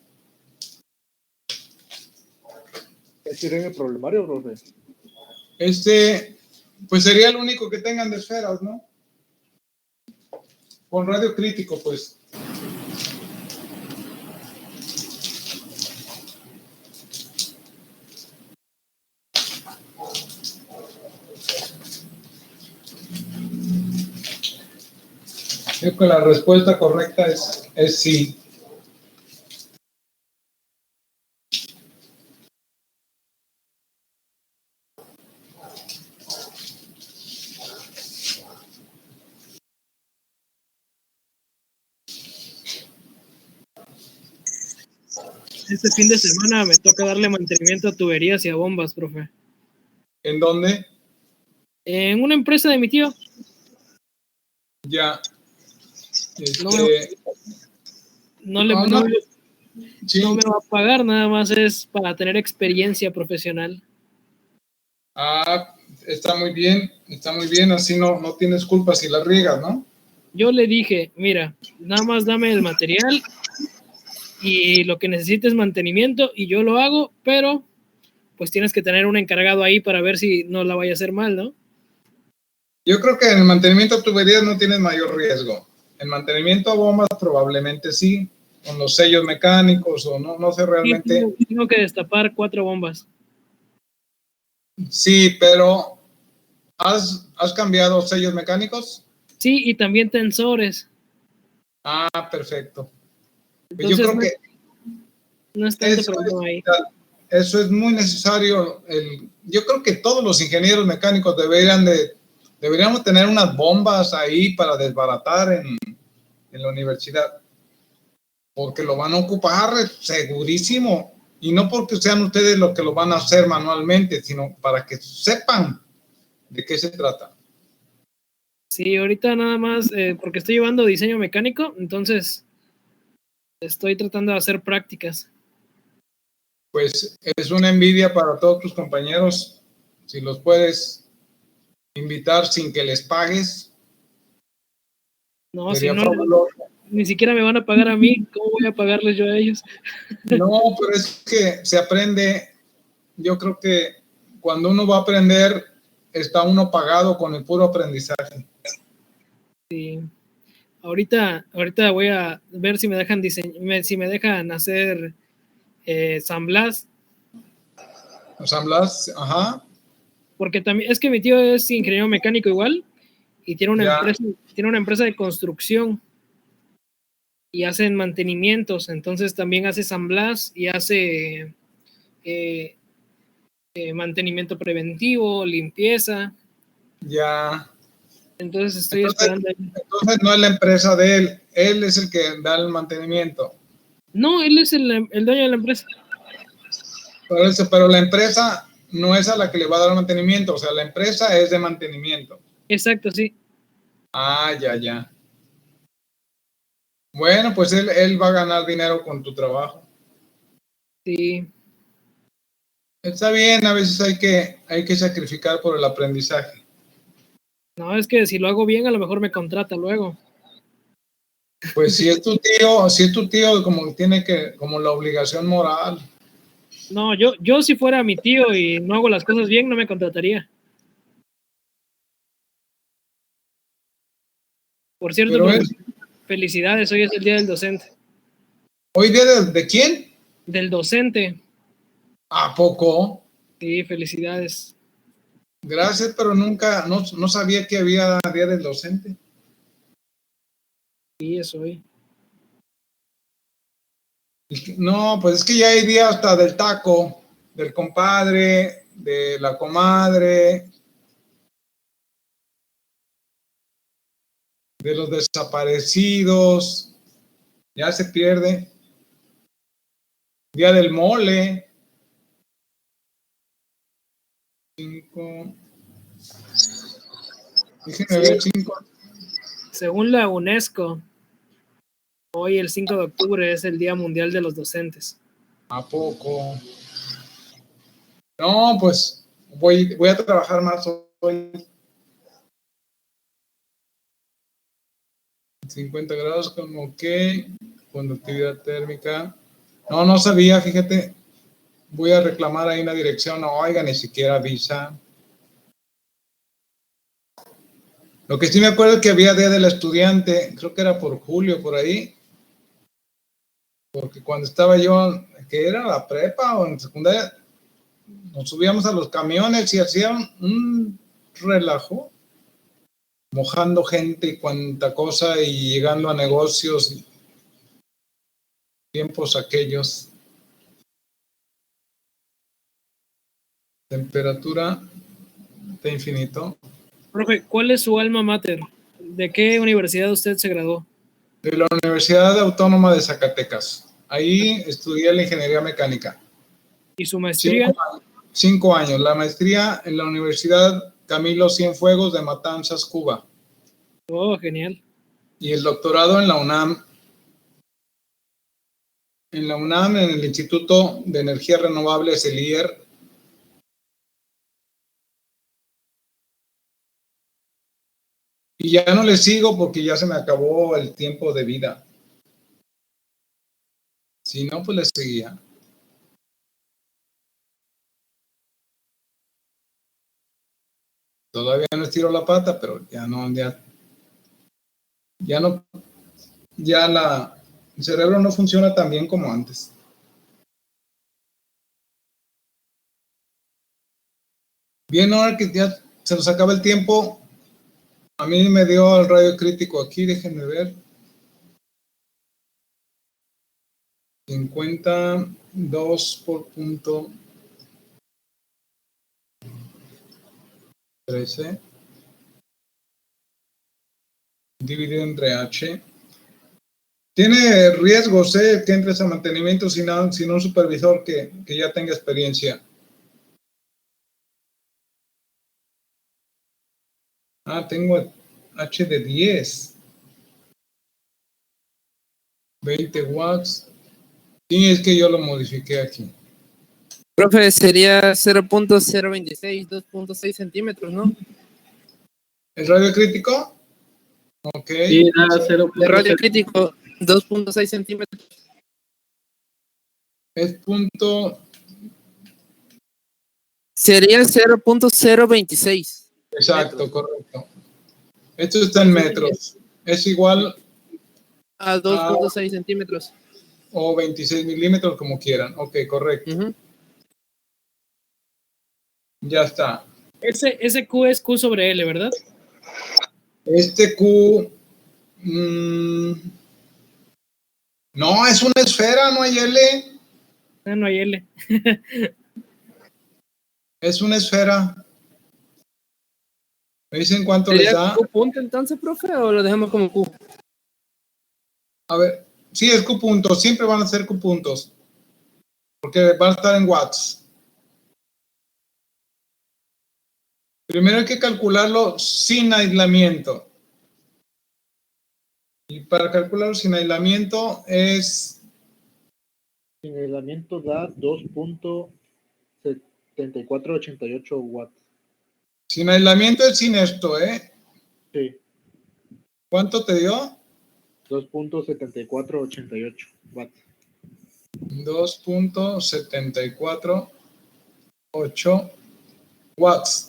¿Es en el problemario, profe? Pues sería el único que tengan de esferas, ¿no? Con radio crítico, pues. Creo que la respuesta correcta es sí. Este fin de semana me toca darle mantenimiento a tuberías y a bombas, profe. ¿En dónde? En una empresa de mi tío. Ya. No me va a pagar, nada más es para tener experiencia profesional. Está muy bien, así no tienes culpa si la riegas, ¿no? Yo le dije, mira, nada más dame el material y lo que necesites mantenimiento y yo lo hago, pero pues tienes que tener un encargado ahí para ver si no la vaya a hacer mal, ¿no? Yo creo que en el mantenimiento de tuberías no tienes mayor riesgo. En mantenimiento a bombas probablemente sí, con los sellos mecánicos o no sé realmente. Sí, tengo que destapar 4 bombas. Sí, pero ¿has cambiado sellos mecánicos? Sí, y también tensores. Perfecto. Entonces, yo creo que no es tanto problema ahí. Eso es muy necesario. Yo creo que todos los ingenieros mecánicos deberíamos tener unas bombas ahí para desbaratar en la universidad, porque lo van a ocupar segurísimo, y no porque sean ustedes los que lo van a hacer manualmente, sino para que sepan de qué se trata. Sí, ahorita nada más, porque estoy llevando diseño mecánico, entonces estoy tratando de hacer prácticas. Pues es una envidia para todos tus compañeros, si los puedes invitar sin que les pagues. No, si no, ni siquiera me van a pagar a mí, ¿cómo voy a pagarles yo a ellos? No, pero es que se aprende. Yo creo que cuando uno va a aprender, está uno pagado con el puro aprendizaje. Sí. Ahorita voy a ver si me dejan si me dejan hacer San Blas. San Blas, ajá. Porque también es que mi tío es ingeniero mecánico igual y tiene una empresa de construcción. y hacen mantenimientos. Entonces también hace San Blas y hace mantenimiento preventivo, limpieza. Ya. Entonces estoy esperando ahí. Entonces no es la empresa de él es el que da el mantenimiento. No, él es el dueño de la empresa. Pero la empresa no es a la que le va a dar mantenimiento, o sea, la empresa es de mantenimiento. Exacto, sí. Ah, ya. Bueno, pues él va a ganar dinero con tu trabajo. Sí. Está bien, a veces hay que sacrificar por el aprendizaje. No, es que si lo hago bien, a lo mejor me contrata luego. Pues si es tu tío, como la obligación moral. No, yo si fuera mi tío y no hago las cosas bien, no me contrataría. Por cierto, Pero felicidades, hoy es el día del docente. ¿Hoy día de quién? Del docente. ¿A poco? Sí, felicidades. Gracias, pero nunca, no sabía que había día del docente. Sí, es hoy. No, pues es que ya hay día hasta del taco, del compadre, de la comadre, de los desaparecidos, ya se pierde. Día del mole. 5. Déjenme ver 5. Según la UNESCO, hoy el 5 de octubre es el Día Mundial de los Docentes. ¿A poco? No, pues voy a trabajar más hoy. 50 grados como que conductividad térmica. No sabía, fíjate. Voy a reclamar ahí una dirección. No, oiga, ni siquiera avisa. Lo que sí me acuerdo es que había Día del Estudiante, creo que era por julio, por ahí. Porque cuando estaba yo, que era la prepa o en secundaria, nos subíamos a los camiones y hacían un relajo, mojando gente y cuanta cosa y llegando a negocios, tiempos aquellos. Temperatura de infinito. Profe, ¿cuál es su alma mater? ¿De qué universidad usted se graduó? De la Universidad Autónoma de Zacatecas. Ahí estudié la ingeniería mecánica. ¿Y su maestría? 5 años. La maestría en la Universidad Camilo Cienfuegos de Matanzas, Cuba. Oh, genial. Y el doctorado en la UNAM. En la UNAM, en el Instituto de Energías Renovables, el IER. Y ya no le sigo porque ya se me acabó el tiempo de vida. Si no, pues le seguía. Todavía no estiro la pata, pero ya no, el cerebro no funciona tan bien como antes. Bien, ahora que ya se nos acaba el tiempo, a mí me dio el radio crítico aquí, déjenme ver. 52 por punto 13 dividido entre H. Tiene riesgos, que entres a mantenimiento sin un supervisor que ya tenga experiencia. Tengo H de 10. 20 watts. Sí, es que yo lo modifiqué aquí. Profe, sería 0.026, 2.6 centímetros, ¿no? ¿El radio crítico? Ok. Sí, da 0. De radio crítico, 2.6 centímetros. Es punto. Sería 0.026. Exacto, metros. correcto. Esto está en metros. Es igual A 2.6 centímetros. O 26 milímetros, como quieran. Ok, correcto. Ya está. Ese Q es Q sobre L, ¿verdad? Este Q No, es una esfera, no hay L. Ah, no hay L. Es una esfera. ¿Me dicen cuánto les ¿Sería da? Q punto entonces, profe, o lo dejamos como Q? A ver, sí, es Q puntos. Siempre van a ser Q puntos. Porque van a estar en watts. Primero hay que calcularlo sin aislamiento. Y para calcularlo sin aislamiento es... Sin aislamiento da 2.7488 watts. Sin aislamiento es sin esto, ¿eh? Sí, ¿Cuánto te dio? 2.7488 watts. 2.748 watts.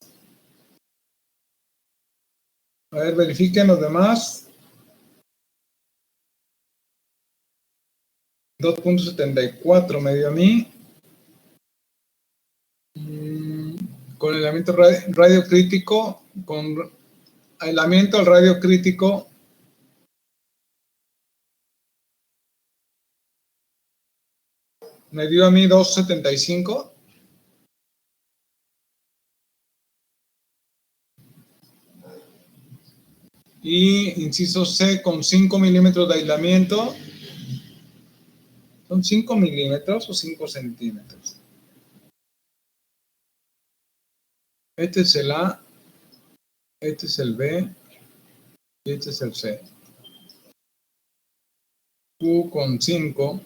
A ver, verifiquen los demás. 2.74 me dio a mí. Con aislamiento radio crítico, con aislamiento al radio crítico, me dio a mí 2.75. Y inciso C, con 5 milímetros de aislamiento. ¿Son 5 milímetros o 5 centímetros? Este es el A, este es el B y este es el C. Q con 5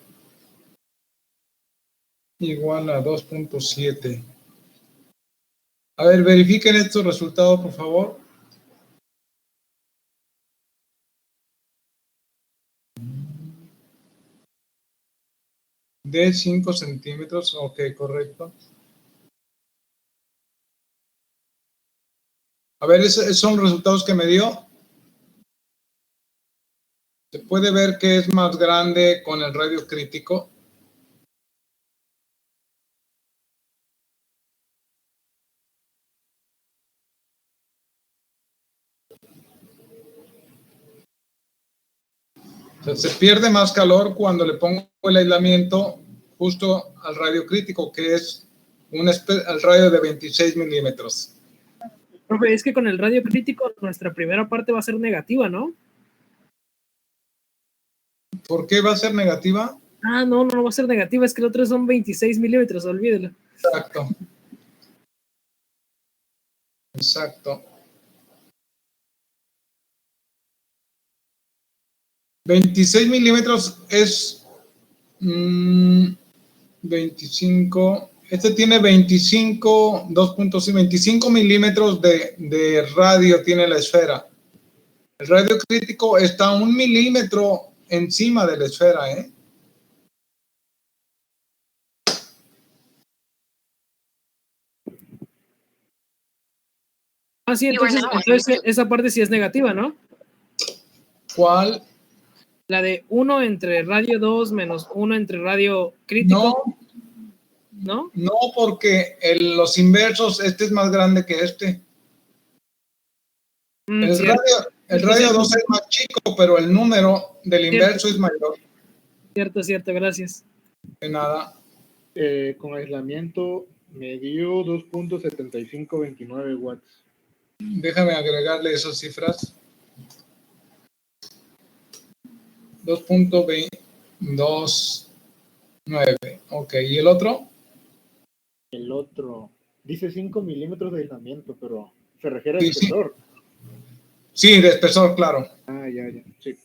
igual a 2.7. A ver, verifiquen estos resultados, por favor. De 5 centímetros, ok, correcto. A ver, esos son los resultados que me dio. Se puede ver que es más grande con el radio crítico. O sea, se pierde más calor cuando le pongo el aislamiento justo al radio crítico, que es al radio de 26 milímetros. Profe, es que con el radio crítico nuestra primera parte va a ser negativa, ¿no? ¿Por qué va a ser negativa? Ah, no, no va a ser negativa, es que el otro son 26 milímetros, olvídelo. Exacto. Exacto. 26 milímetros es 25. Este tiene 25, 2.5, 25 milímetros de radio tiene la esfera. El radio crítico está 1 milímetro encima de la esfera, ¿eh? Ah, sí, entonces esa parte sí es negativa, ¿no? ¿Cuál? La de 1 entre radio 2 menos 1 entre radio crítico, No, ¿no? no, porque los inversos, este es más grande que este. El Cierto, radio 2 es más chico, pero el número del inverso es mayor. cierto, gracias. De nada. Con aislamiento me dio 2.7529 watts. Déjame agregarle esas cifras. 2.29. Ok, ¿y el otro? El otro dice 5 milímetros de aislamiento, pero se refiere al Sí, sí. espesor. Sí, de espesor, claro. Ah, ya, sí.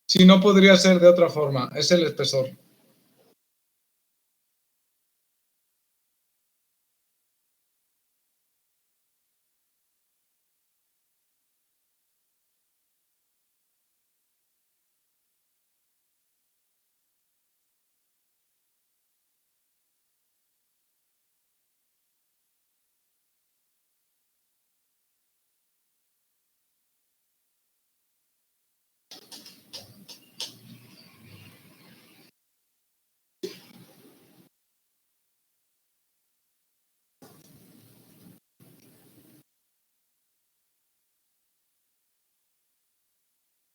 Sí, no podría ser de otra forma. Es el espesor.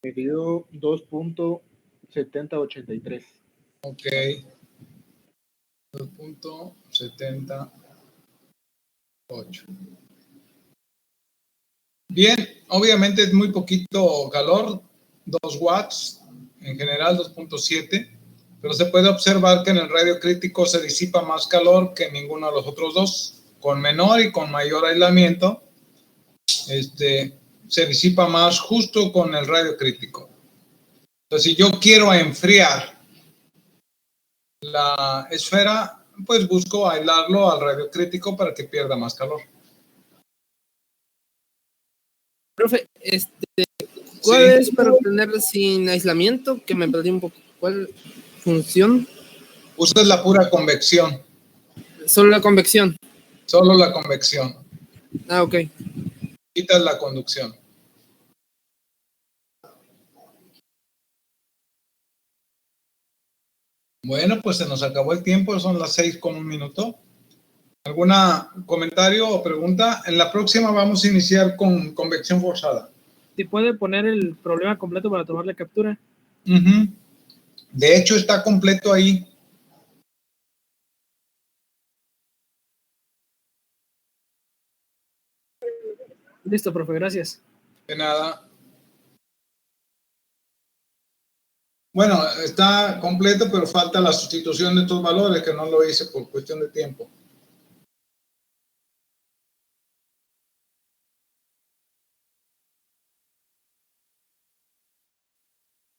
Medido 2.7083. Ok. 2.78. Bien, obviamente es muy poquito calor, 2 watts, en general 2.7, pero se puede observar que en el radio crítico se disipa más calor que ninguno de los otros dos, con menor y con mayor aislamiento. Se disipa más justo con el radio crítico. Entonces, si yo quiero enfriar la esfera, pues busco aislarlo al radio crítico para que pierda más calor. Profe, ¿cuál Sí. es para obtenerlo sin aislamiento? Que me perdí un poco. ¿Cuál función? Usas la pura convección, Solo la convección. solo la convección. Ah, ok. Quitas la conducción. Bueno, pues se nos acabó el tiempo, son las 6:01. ¿Algún comentario o pregunta? En la próxima vamos a iniciar con convección forzada. Si puede poner el problema completo para tomar la captura. Uh-huh. De hecho, está completo ahí. Listo, profe, gracias. De nada. Bueno, está completo, pero falta la sustitución de estos valores, que no lo hice por cuestión de tiempo.